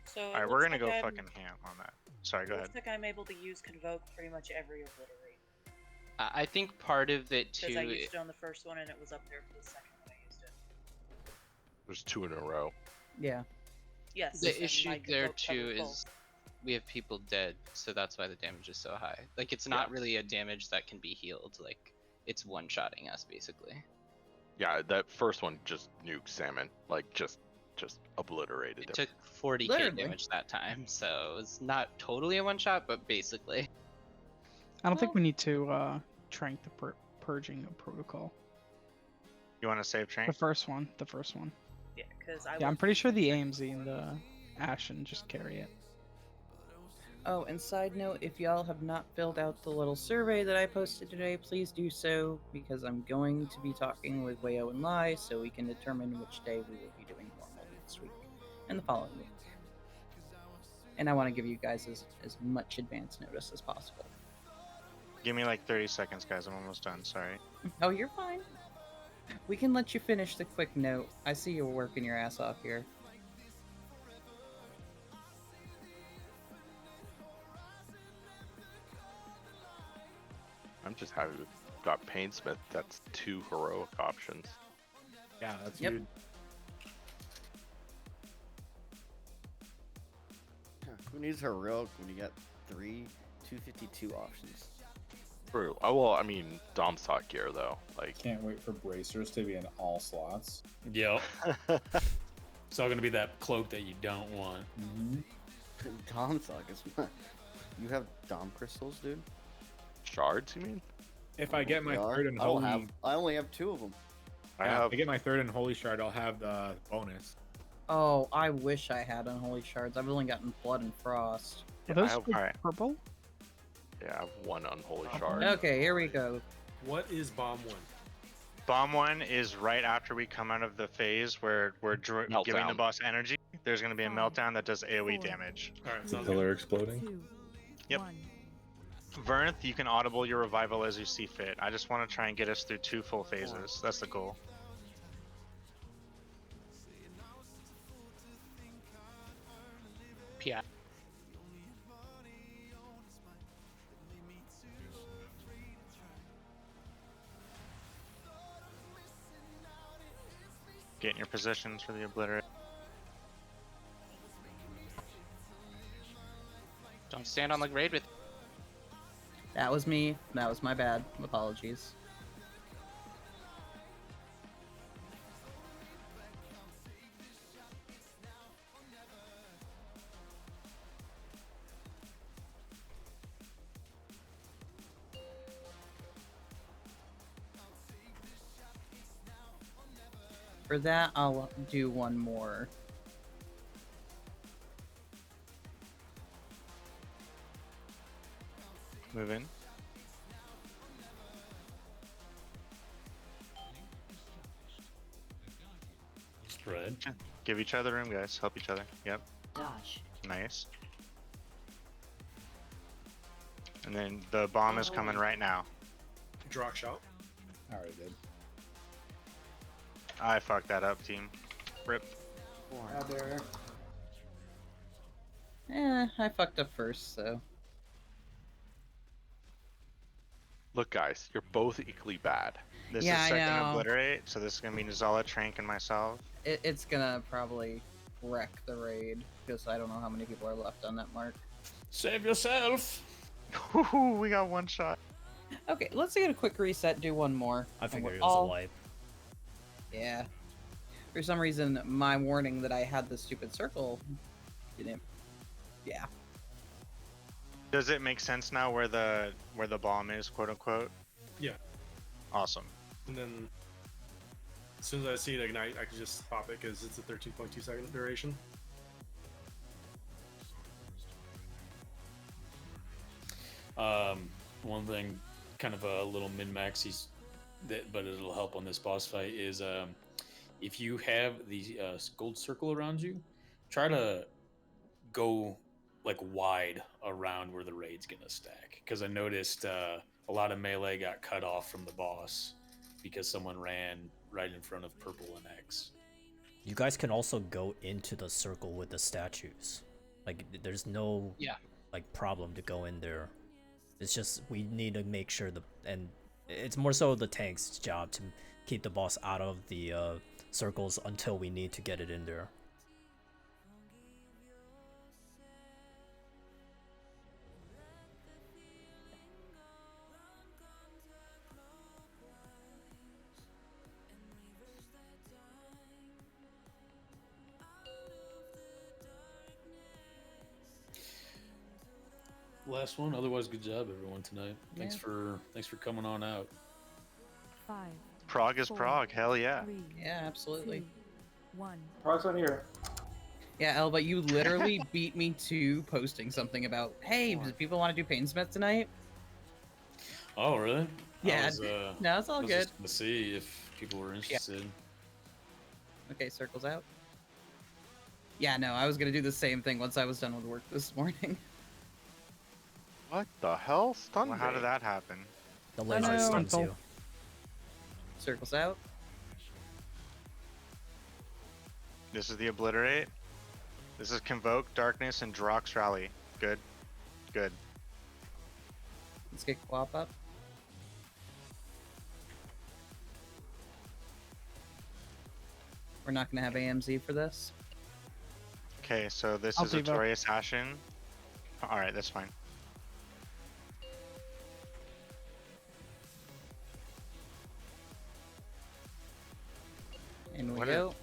So Alright, we're gonna go fucking ham on that. Sorry, go ahead. Looks like I'm able to use Convoke pretty much every obliterate. I think part of it Because I too. used it on the first one and it was up there for the second when I used it. There's 2 in a row. Yeah. Yes. The and issue my there Convoke too covered full. is we have people dead, so that's why the damage is so high. Like it's not really a damage that can be healed. Like it's one-shotting us basically. Yeah, that first one just nuked Salmon. Like just obliterated It him. took 40k Literally. damage that time, so it's not totally a one-shot, but basically. I don't think we need to trank the purging protocol. You wanna save The trank? first one. The first one. Yeah, because I Yeah, I'm was- pretty sure the AMZ and the Ashen just carry it. Oh, and side note, if y'all have not filled out the little survey that I posted today, please do so, because I'm going to be talking with Wayo and Lai so we can determine which day we will be doing normal next week and the following week. And I want to give you guys as much advance notice as possible. Give me like 30 seconds, guys. I'm almost done. Sorry. Oh, you're fine. We can let you finish the quick note. I see you're working your ass off here. I'm just happy we've got Painsmith. That's 2 heroic options. Yeah, that's Yep. huge. Who needs heroic when you got 3 252 options? True. Oh, well, I mean, Dom's talk gear, though. Like, Can't wait for bracers to be in all slots. Yep. It's all gonna be that cloak that you don't want. Dom sockets. You have Dom crystals, dude? Shards, you mean? If I get my They are? third and I don't holy, have. I only have 2 of them. yeah, if I get my third and holy shard, I'll have the bonus. Oh, I wish I had unholy shards. I've only gotten blood and frost. Are those have- for alright. purple? Yeah, I have 1 unholy shard. Okay, here we go. What is bomb 1? Bomb 1 is right after we come out of the phase where we're giving the Meltdown. boss energy. There's going to be a meltdown that does AoE damage. Alright, The sounds pillar good. exploding. Yep. Vernth, you can audible your revival as you see fit. I just want to try and get us through 2 full phases. That's the goal. PI. Get in your positions for the obliterate. Don't stand on the grade with. That was me. That was my bad. Apologies. For that, I'll do one more. Move in. Spread. Give each other room, guys. Help each other. Yep. Dodge. Nice. And then the bomb is coming right now. Draw shot. I already did. I fucked that up, team. Rip. Out there. I fucked up first, so. Look, guys, you're both equally bad. This Yeah, is I second know. obliterate, so this is gonna be Nizala, Trank, and myself. It's gonna probably wreck the raid, because I don't know how many people are left on that mark. Save yourself. We got 1 shot. Okay, let's get a quick reset, do one more. I and figured we're it was all- a wipe. Yeah. For some reason, my warning that I had the stupid circle didn't. Yeah. Does it make sense now where the bomb is, quote unquote? Yeah. Awesome. And then as soon as I see it ignite, I can just pop it because it's a 13.2 second duration. One thing, kind of a little min-maxy, but it'll help on this boss fight is if you have the gold circle around you, try to go like wide around where the raid's gonna stack. Because I noticed a lot of melee got cut off from the boss because someone ran right in front of purple and X. You guys can also go into the circle with the statues. Like, there's no like problem to go in there. It's just we need to make sure and it's more so the tank's job to keep the boss out of the circles until we need to get it in there. Last one. Otherwise, good job everyone tonight. Thanks Yeah. for coming on out. 5. Prague is Prague. Hell yeah. 3, Yeah, absolutely. 2, 1. Progress on here. Yeah, Elba, you literally beat me to posting something about, hey, do people want to do Painsmith tonight? Oh, really? Yeah, I was, no, it's all I was good. just gonna see if people were interested. Okay, circles out. Yeah, no, I was gonna do the same thing once I was done with work this morning. What the hell? Stun Well, how me. did that happen? The Oh, laser no. stuns you. Circles out. This is the Obliterate. This is Convoke, Darkness, and Drox Rally. Good. Good. Let's get Quap up. We're not gonna have AMZ for this. Okay, so this I'll is devote. Artorias Ashen. Alright, that's fine. In we What go.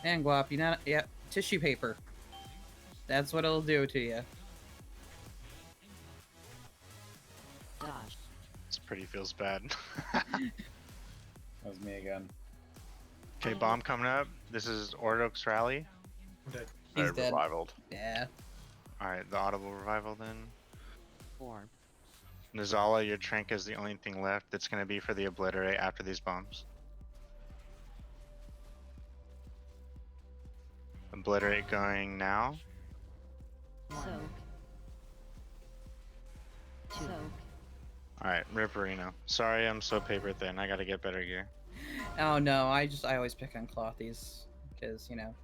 And Guap, you not yeah, tissue paper. That's what it'll do to you. Dodge. This pretty feels bad. That was me again. Okay, bomb coming up. This is Ordox Rally. He's dead. Revivaled. Yeah. Alright, the audible revival then. 4. Nizala, your Trank is the only thing left that's going to be for the Obliterate after these bombs. Obliterate going now. Soak. Soak. Alright, Ripperino. Sorry I'm so paper thin. I gotta get better gear. Oh no, I always pick on Clothies because, you know,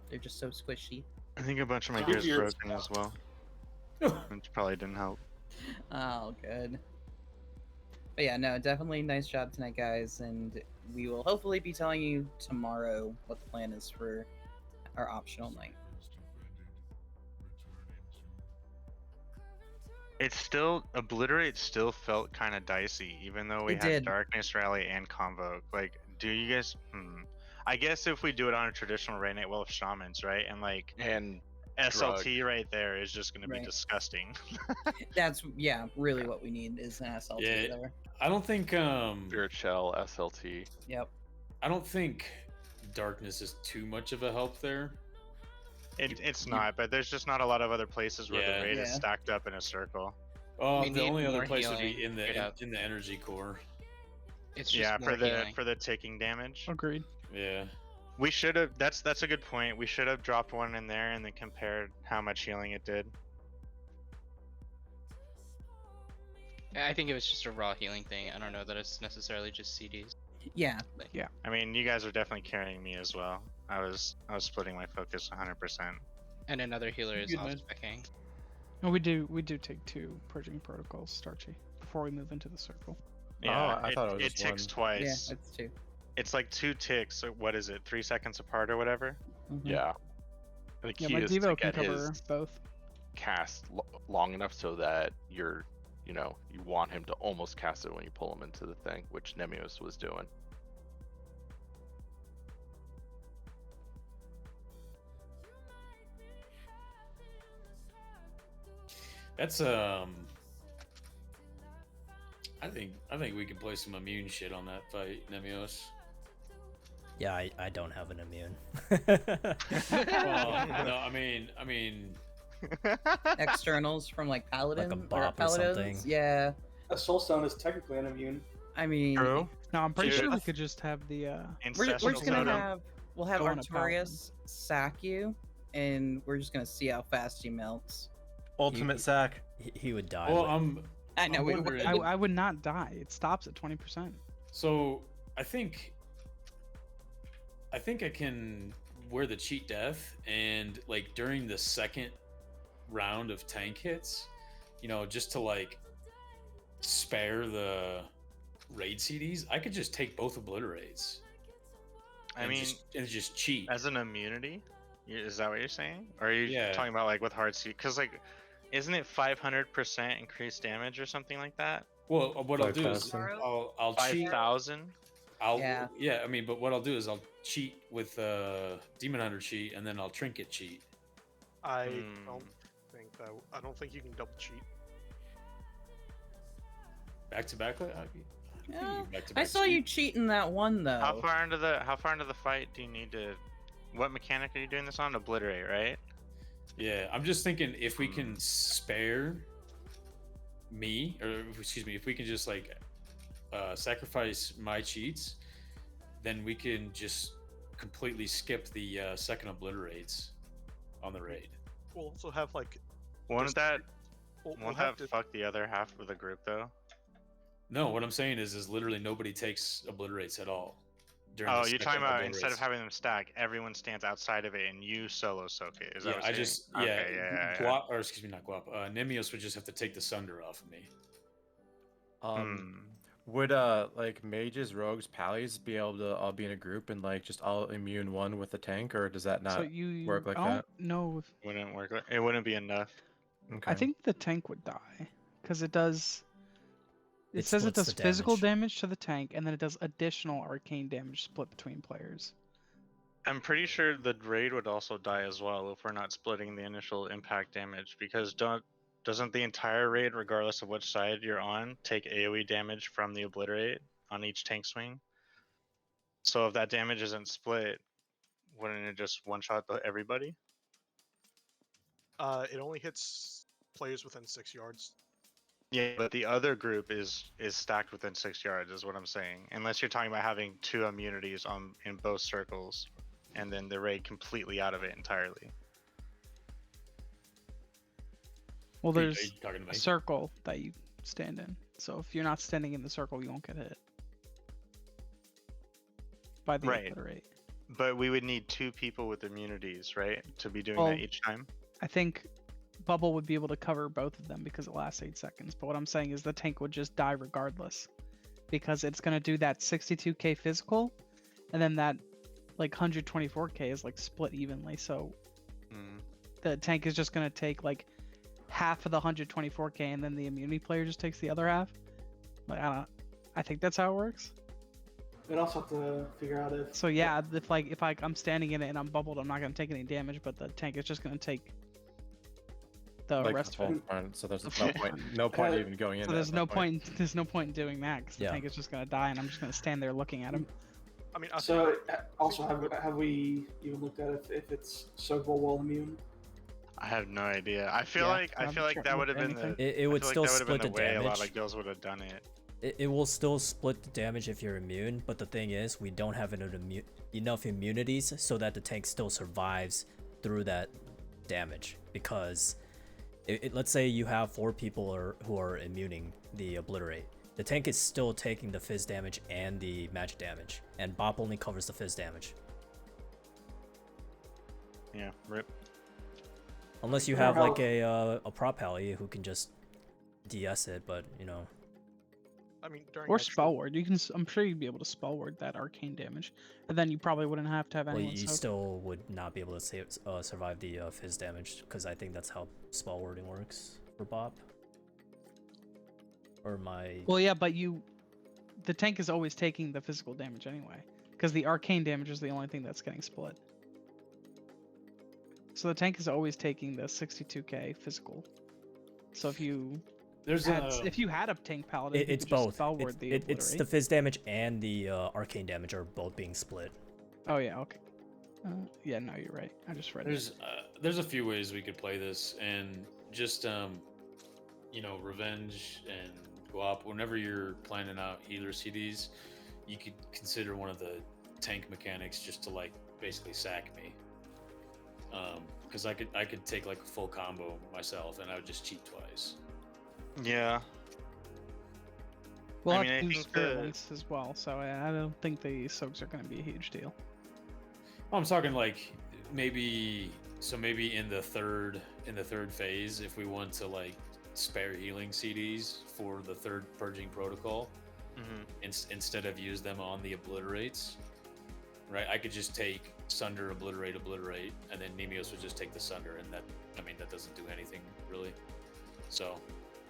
they're just so squishy. I think a bunch of my Good gear's gears. broken as well. Which probably didn't help. Oh, good. But yeah, no, definitely nice job tonight, guys, and we will hopefully be telling you tomorrow what the plan is for our optional night. It's still Obliterate still felt kind of dicey, even though we It had did. Darkness Rally and Convoke. Like, do you guys? I guess if we do it on a traditional raid night, well, with shamans, right? And like, and SLT right there is just going to be Right. disgusting. That's really what we need is an SLT Yeah, there. I don't think Spirit Shell, SLT. Yep. I don't think darkness is too much of a help there. It's not, but there's just not a lot of other places where Yeah. the raid is Yeah. stacked up in a circle. Oh, We the need only other more place would be healing, in the straight up. in the energy core. It's just Yeah, more for the healing. for the ticking damage. Agreed. Yeah. We should have. That's a good point. We should have dropped one in there and then compared how much healing it did. I think it was just a raw healing thing. I don't know that it's necessarily just CDs. Yeah. Yeah. I mean, you guys are definitely carrying me as well. I was splitting my focus 100%. And another healer is Good off man. specking. And we do take 2 purging protocols, Starchy, before we move into the circle. Yeah, I thought it was just ticks one. twice. Yeah, it's 2. It's like 2 ticks. So what is it? 3 seconds apart or whatever. Mhm. Yeah. The Yeah, key my is to Devo can get cover his both. cast long enough so that you want him to almost cast it when you pull him into the thing, which Nemeos was doing. That's I think we can play some immune shit on that fight, Nemios. Yeah, I don't have an immune. Well, no, I mean, Externals from like Paladin bop or Paladins. something. Yeah. A soul stone is technically an immune. I mean, No, I'm pretty Dude. sure we could just have the we're just gonna Totem. we'll have Go on a Artorias sack you, and we're just gonna see how fast he melts. Ultimate sack. He would die. well, but- I know. I'm we- wondering- I would not die. It stops at 20%. So I think I can wear the cheat death, and like during the second round of tank hits, just to like spare the raid CDs, I could just take both obliterates. I mean, just cheat. as an immunity, is that what you're saying? Or are you Yeah. talking about like with hard seed? Because like, isn't it 500% increased damage or something like that? Well, what I'll do is 5,000. I'll cheat. 5,000. Yeah. I mean, but what I'll do is I'll cheat with Demon Hunter cheat, and then I'll trinket cheat. I don't think you can double cheat. Back to back. Yeah, Back to I back saw cheat. you cheating that one though. How far into the fight do you need to what mechanic are you doing this on? Obliterate, right? Yeah, I'm just thinking if we can spare me, or excuse me, if we can just like sacrifice my cheats, then we can just completely skip the second obliterates on the raid. We'll also have like. Won't that have fuck the other half of the group though? No, what I'm saying is literally nobody takes obliterates at all. Oh, you're talking about instead of having them stack, everyone stands outside of it and you solo soak it. Is that what you're saying? Okay, yeah. Guap, or excuse me, not Guap. Nimios would just have to take the Sunder off of me. Would like mages, rogues, pallies be able to be in a group and like just all immune one with the tank, or does that not So you work like I don't that? know if Wouldn't work. It wouldn't be enough. Okay. I think the tank would die because it does. It says it splits does the physical damage. damage to the tank, and then it does additional arcane damage split between players. I'm pretty sure the raid would also die as well if we're not splitting the initial impact damage, because doesn't the entire raid, regardless of which side you're on, take AoE damage from the obliterate on each tank swing? So if that damage isn't split, wouldn't it just one-shot everybody? It only hits players within 6 yards. Yeah, but the other group is stacked within 6 yards, is what I'm saying. Unless you're talking about having 2 immunities in both circles, and then the raid completely out of it entirely. Well, there's a circle that you stand in. So if you're not standing in the circle, you won't get hit by the obliterate. But we would need 2 people with immunities, right, to be doing Well, that each time. I think Bubble would be able to cover both of them because it lasts 8 seconds. But what I'm saying is the tank would just die regardless, because it's gonna do that 62k physical, and then that like 124k is like split evenly. So the tank is just gonna take like half of the 124k, and then the immunity player just takes the other half. Like I think that's how it works. We'd also have to figure out if. So yeah, if I'm standing in it and I'm bubbled, I'm not gonna take any damage, but the tank is just gonna take the Like rest the of it. front, so there's no point even going in. So there's no point. There's no point in doing that because the Yeah. tank is just gonna die, and I'm just gonna stand there looking at him. I mean, So also have we even looked at if it's soakable wall immune? I have no idea. I feel Yeah, like I'm that sure would have been the. anything. It would I feel still like that would have split been the way a lot damage. of guilds would have done it. It will still split the damage if you're immune, but the thing is, we don't have enough immunities so that the tank still survives through that damage. Because let's say you have 4 people who are immuning the obliterate. The tank is still taking the fizz damage and the magic damage, and Bop only covers the fizz damage. Yeah, rip. Unless you have like a prop pally who can just DS it, but you know. I mean, during Or spell ward. You can. I'm sure you'd be able to spell ward that arcane damage, and then you probably wouldn't have to have Well, anyone. you soak. still would not be able to survive the fizz damage, because I think that's how spell warding works for Bop. Or my. Well, yeah, but the tank is always taking the physical damage anyway, because the arcane damage is the only thing that's getting split. So the tank is always taking the 62k physical. So if you had a tank paladin, you It's could just both. spell ward the It's the obliterate. fizz damage and the arcane damage are both being split. Oh yeah, okay. Yeah, no, you're right. I just read it. There's a few ways we could play this, and just revenge and Guap. Whenever you're planning out healer CDs, you could consider one of the tank mechanics just to like basically sack me. Because I could take like a full combo myself, and I would just cheat twice. Yeah. We'll I have mean, I to do think spirit the- links as well, so I don't think the soaks are going to be a huge deal. I'm talking like maybe in the third phase, if we want to like spare healing CDs for the third purging protocol, instead of use them on the obliterates, right? I could just take Sunder, obliterate, and then Nemios would just take the Sunder, and that doesn't do anything really. So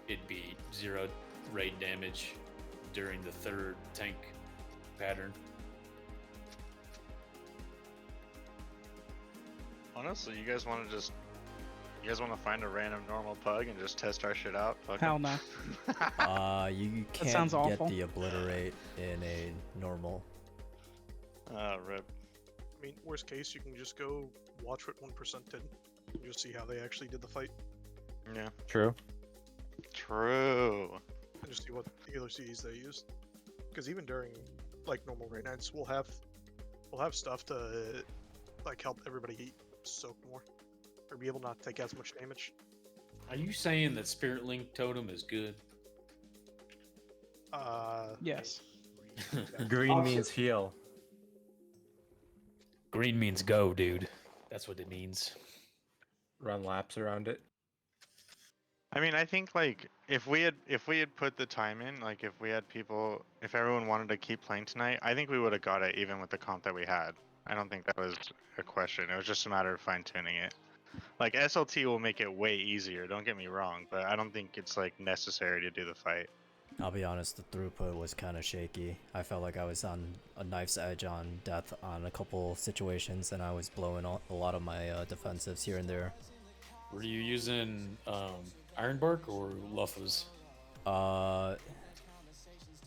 it'd be 0 raid damage during the third tank pattern. Honestly, you guys want to find a random normal pug and just test our shit out? Fuck Hell it. no. You can't sounds get awful. the obliterate in a normal. Rip. I mean, worst case, you can just go watch what 1% did, and just see how they actually did the fight, Yeah. True. True. and just see what healer CDs they used. Because even during like normal raid nights, we'll have stuff to like help everybody soak more, or be able not to take as much damage. Are you saying that Spirit Link Totem is good? Yes. Green means heal. Green means go, dude. That's what it means. Run laps around it. I mean, I think like if we had put the time in, like if everyone wanted to keep playing tonight, I think we would have got it even with the comp that we had. I don't think that was a question. It was just a matter of fine tuning it. Like SLT will make it way easier. Don't get me wrong, but I don't think it's like necessary to do the fight. I'll be honest, the throughput was kind of shaky. I felt like I was on a knife's edge on death on a couple situations, and I was blowing a lot of my defensives here and there. Were you using Ironbark or Luffas?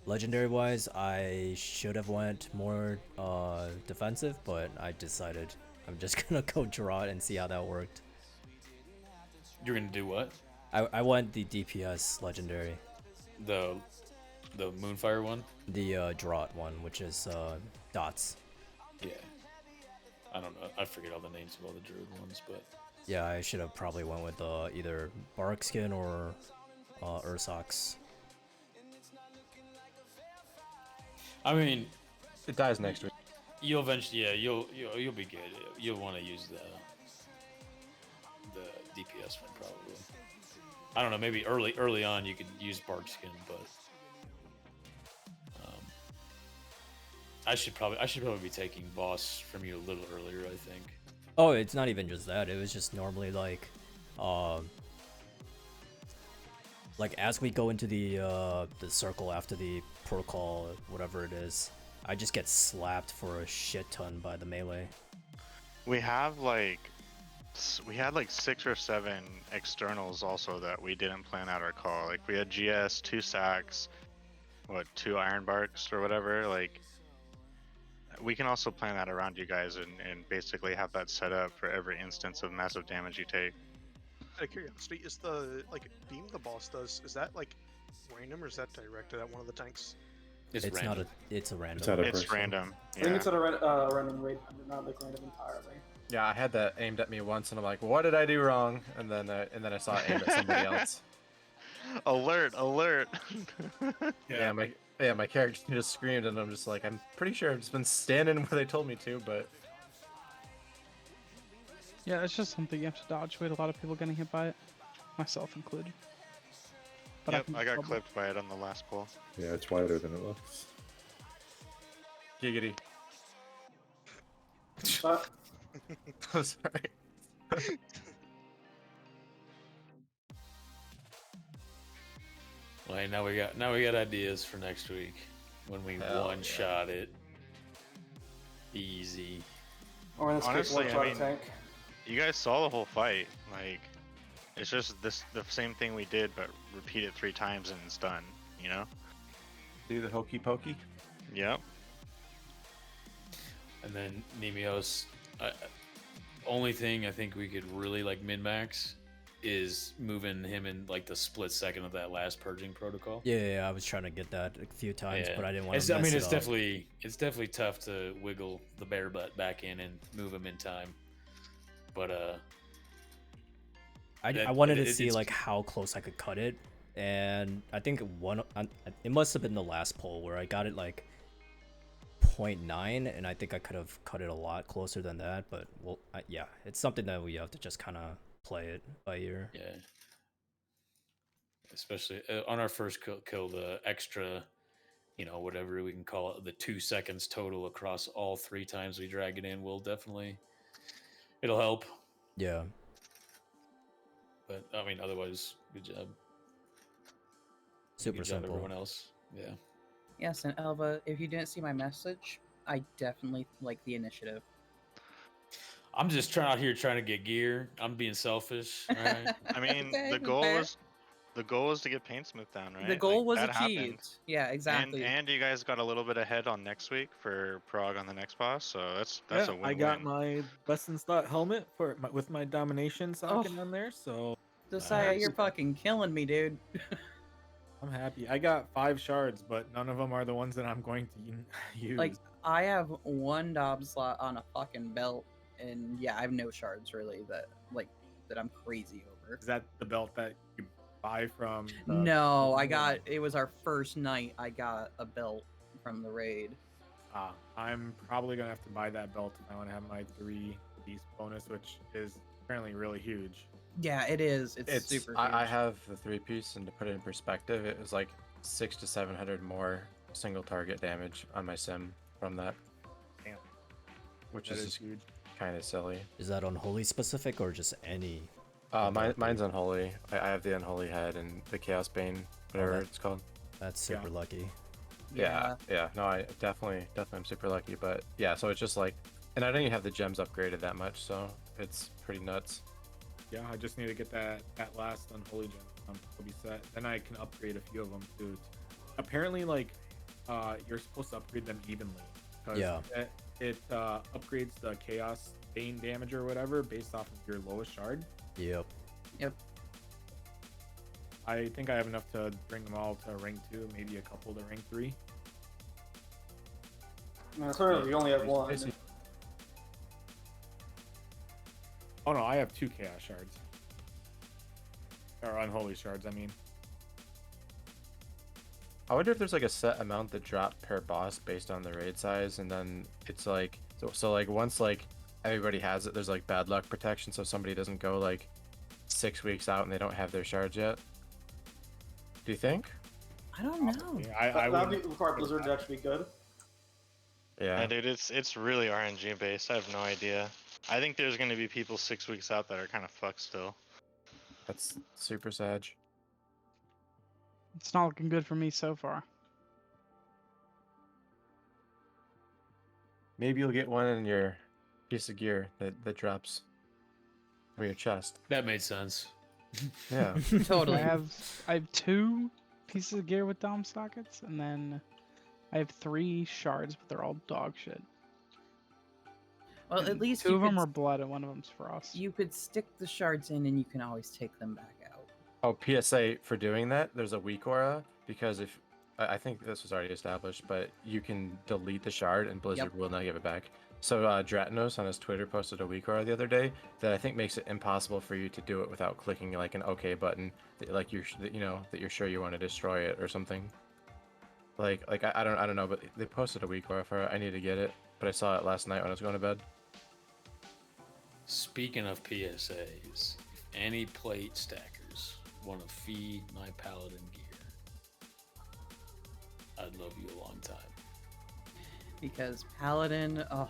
Legendary wise, I should have went more defensive, but I decided I'm just gonna go draw it and see how that worked. You're gonna do what? I went the DPS legendary. The Moonfire one? The Draught one, which is dots. Yeah. I don't know. I forget all the names of all the druid ones, but Yeah, I should have probably went with either Bark Skin or Ursox. I mean, it dies next week. You'll eventually, yeah, you'll be good. You'll want to use the DPS one probably. I don't know. Maybe early on you could use Bark Skin, but I should probably be taking boss from you a little earlier. I think. Oh, it's not even just that. It was just normally like as we go into the circle after the protocol, whatever it is, I just get slapped for a shit ton by the melee. We had like 6 or 7 externals also that we didn't plan out our call. Like we had GS, 2 sacks, 2 Ironbarks or whatever. Like we can also plan that around you guys and basically have that set up for every instance of massive damage you take. Out of curiosity, is the beam the boss does, is that like random or is that directed at one of the tanks? It's not a. It's a random. It's random. I think it's at a random rate, not like random entirely. Yeah, I had that aimed at me once, and I'm like, "What did I do wrong?" And then I saw it aimed at somebody else. Alert! Alert! Yeah, my character just screamed, and I'm just like, I'm pretty sure I've just been standing where they told me to, but Yeah, it's just something you have to dodge. We had a lot of people getting hit by it, myself included. But Yep, I got clipped by it on the last pull. Yeah, it's wider than it looks. Giggity. I'm sorry. Well, hey, now we got ideas for next week when we one-shot it. Easy. Or in this Honestly, case, I one mean, tank. you guys saw the whole fight. Like, it's just the same thing we did, but repeat it 3 times and it's done. You know? Do the hokey pokey. Yep. And then Nemios, only thing I think we could really like min-max is moving him in like the split second of that last purging protocol. Yeah, I was trying to get that a few times, but I didn't want It's to mess it up. it's definitely tough to wiggle the bear butt back in and move him in time. But I wanted to see like how close I could cut it, and I think it must have been the last poll where I got it like 0.9, and I think I could have cut it a lot closer than that. But well, yeah, it's something that we have to just kind of play it by ear. Yeah. Especially on our first kill, the extra, whatever we can call it, the 2 seconds total across all 3 times we drag it in will definitely, it'll help. Yeah. But I mean, otherwise, good job. Super good job, simple. everyone else. Yeah. Yes, and Elva, if you didn't see my message, I definitely like the initiative. I'm just out here trying to get gear. I'm being selfish. All right. I mean, Okay, the goal fair. was the goal is to get Paintsmith down, right? The goal Like, was that achieved. happened. Yeah, exactly. And you guys got a little bit ahead on next week for Prague on the next boss, so that's a win-win. I got my best in slot helmet for with my domination socket Oh. on there, so Josiah, you're fucking killing me, dude. I'm happy. I got 5 shards, but none of them are the ones that I'm going to use. Like, I have 1 Dob slot on a fucking belt, and yeah, I have no shards really that I'm crazy over. Is that the belt that you buy from? No, it was our first night. I got a belt from the raid. I'm probably gonna have to buy that belt if I want to have my 3 beast bonus, which is apparently really huge. Yeah, it is. It's super huge. I have the 3-piece, and to put it in perspective, it was like 600 to 700 more single target damage on my sim from that. Damn. Which That is is huge. kind of silly. Is that unholy specific or just any? Mine's unholy. I have the unholy head and the chaos bane, whatever it's called. That's super lucky. Yeah. No, I definitely am super lucky. But yeah, so it's just like, and I don't even have the gems upgraded that much, so it's pretty nuts. Yeah, I just need to get that last unholy gem. I'll be set. Then I can upgrade a few of them too. Apparently, like, you're supposed to upgrade them evenly. Yeah. It upgrades the chaos bane damage or whatever based off of your lowest shard. Yep. I think I have enough to bring them all to rank 2, maybe a couple to rank 3. No, sorry, you only have 1. Oh no, I have 2 chaos shards. Or unholy shards, I mean. I wonder if there's like a set amount that drop per boss based on the raid size, and then it's like so like once like everybody has it, there's like bad luck protection, so somebody doesn't go like 6 weeks out and they don't have their shards yet. Do you think? I don't know. That would require Blizzard to actually be good. Yeah, dude, it's really RNG based. I have no idea. I think there's going to be people 6 weeks out that are kind of fucked still. That's super sad. It's not looking good for me so far. Maybe you'll get one in your piece of gear that drops for your chest. That made sense. Yeah. Totally. I have 2 pieces of gear with dom sockets, and then I have 3 shards, but they're all dog shit. Well, at least 2 you of them could- are blood and one of them's frost. You could stick the shards in, and you can always take them back out. Oh, PSA for doing that, there's a weak aura, because if I think this was already established, but you can delete the shard and Blizzard will not give it back. So Dratinos on his Twitter posted a weak aura the other day that I think makes it impossible for you to do it without clicking like an OK button, that, like that you're sure you want to destroy it or something. Like I don't know, but they posted a weak aura for it. I need to get it, but I saw it last night when I was going to bed. Speaking of PSAs, if any plate stackers want to feed my paladin gear, I'd love you a long time. Because Paladin, oh,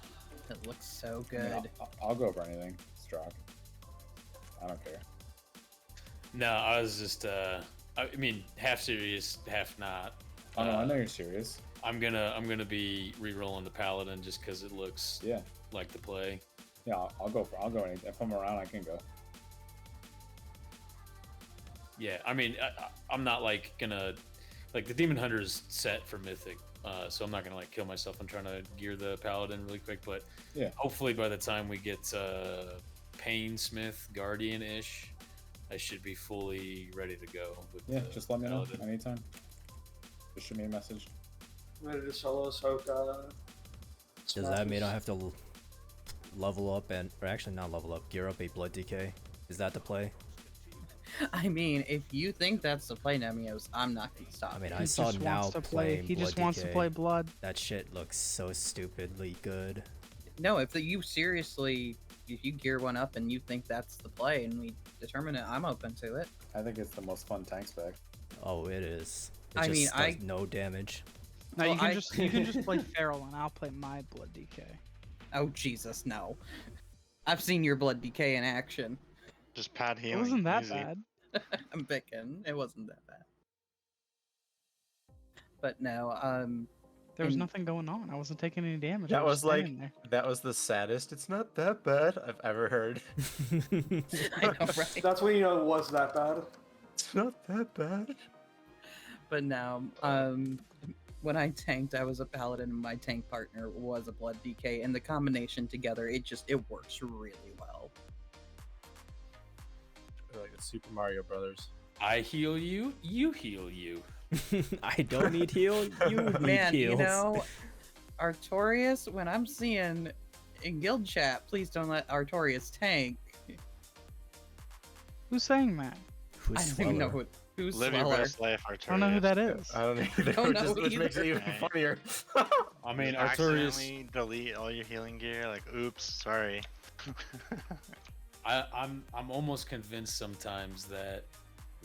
it looks so good. I mean, I'll go for anything, Strock. I don't care. No, I was just, I mean, half serious, half not. Oh no, I know you're serious. I'm gonna be re-rolling the Paladin just because it looks like the play. Yeah, I'll go anything. If I'm around, I can go. Yeah, I mean, I'm not like gonna, like the Demon Hunter's set for Mythic, so I'm not gonna like kill myself on trying to gear the Paladin really quick. But yeah, hopefully by the time we get Painsmith Guardian-ish, I should be fully ready to go. With just let me know Paladin. anytime. Just shoot me a message. Ready to solo soak. Does that mean I have to level up or actually not level up, gear up a blood decay? Is that the play? I mean, if you think that's the play, Nemios, I'm not gonna stop. I mean, you. I saw now playing He blood just wants to decay. play blood. That shit looks so stupidly good. No, if you seriously, if you gear one up and you think that's the play, and we determine it, I'm open to it. I think it's the most fun tank spec. Oh, it is. It I just mean, does no damage. No, Well, you can just play Feral, and I'll play my blood decay. Oh Jesus, no! I've seen your blood decay in action. Just pad healing. It wasn't that easy. bad. I'm picking. It wasn't that bad. But no, There was nothing going on. I wasn't taking any damage. I That was like standing there. that was the saddest. It's not that bad I've ever heard. I know, right? That's when you know it was that bad. It's not that bad. But now, when I tanked, I was a paladin, and my tank partner was a blood DK, and the combination together, it works really well. Like the Super Mario Brothers. I heal you, you heal you. I don't need heal, you need Man, heals. you know, Artorias, when I'm seeing in guild chat, please don't let Artorias tank. Who's saying that? Who's I don't even know who's Live your Sweller. best life, Artorias. I don't know who that is. I don't either, don't know which makes it either. even funnier. I mean, You Artorias. accidentally delete all your healing gear. Like, oops, sorry. I'm almost convinced sometimes that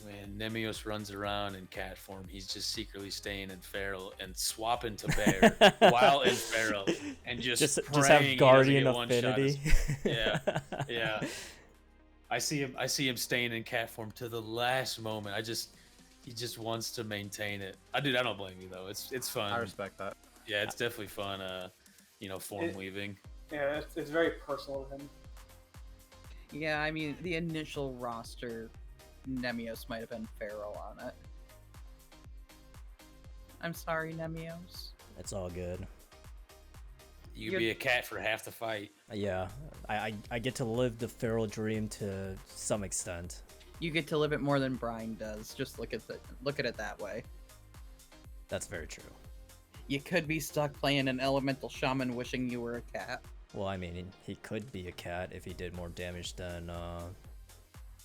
when Nemios runs around in cat form, he's just secretly staying in feral and swapping to bear while in feral and just have praying he doesn't guardian get one shot affinity. yeah, yeah. I see him staying in cat form to the last moment. He just wants to maintain it. I don't blame you though. It's fun. I respect that. Yeah, it's definitely fun. Form weaving. Yeah, it's very personal to him. Yeah, I mean, the initial roster, Nemios might have been feral on it. I'm sorry, Nemios. It's all good. You could be a cat for half the fight. Yeah, I get to live the feral dream to some extent. You get to live it more than Brian does. Just look at it that way. That's very true. You could be stuck playing an elemental shaman wishing you were a cat. Well, I mean, he could be a cat if he did more damage than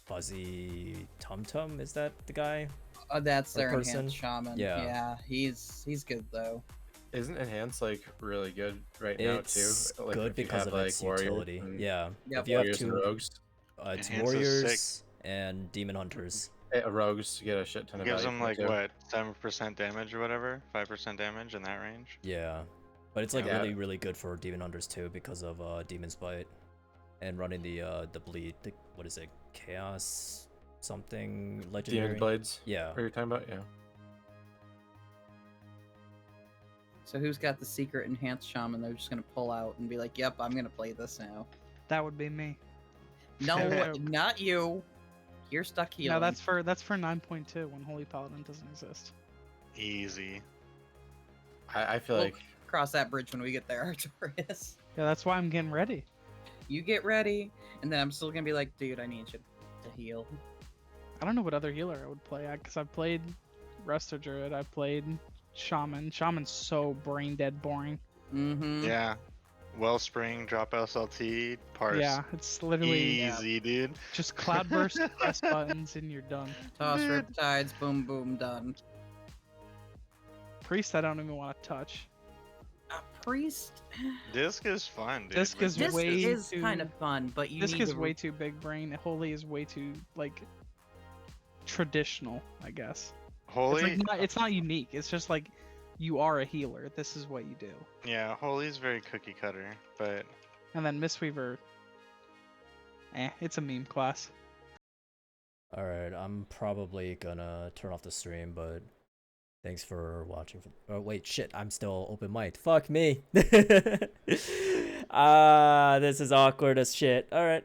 Fuzzy Tum Tum. Is that the guy? That's Or their person? enhanced shaman. Yeah. He's good though. Isn't enhance like really good right now It's too? Like, good if you because have, of its warriors utility. and- Yeah. Yep. If you have warriors and two, rogues. it's Enhance is warriors and demon hunters. Rogues get a shit ton of Gives value them from it, like too. what, 7% damage or whatever, 5% damage in that range. Yeah. But it's like Yeah. really, really good for demon hunters too because of Demon's Bite and running the bleed. What is it? Chaos something legendary. Demon's Blades. Yeah. What are you talking about? Yeah. So who's got the secret enhanced shaman? They're just gonna pull out and be like, "Yep, I'm gonna play this now." That would be me. No, not you. You're stuck healing. No, that's for 9.2 when Holy Paladin doesn't exist. Easy. I feel We'll like cross that bridge when we get there, Artorias. Yeah, that's why I'm getting ready. You get ready, and then I'm still gonna be like, "Dude, I need you to heal." I don't know what other healer I would play because I've played Resto Druid, I've played Shaman. Shaman's so brain dead boring. Mm-hmm. Yeah. Wellspring, drop SLT, parse. Yeah, it's literally easy, dude. just cloudburst, press buttons, and you're done. Toss riptides, boom, boom, done. Priest, I don't even want to touch. Priest. Disc is fun, dude. Disc is This way is too, kind of fun, but you Disc need is to way too big brain. Holy is way too like traditional, I guess. Holy. It's not unique. It's just like you are a healer. This is what you do. Yeah, Holy's very cookie cutter, but And then Mistweaver. It's a meme class. Alright, I'm probably gonna turn off the stream, but thanks for watching. Oh, wait, shit, I'm still open mic'd. Fuck me. This is awkward as shit. Alright.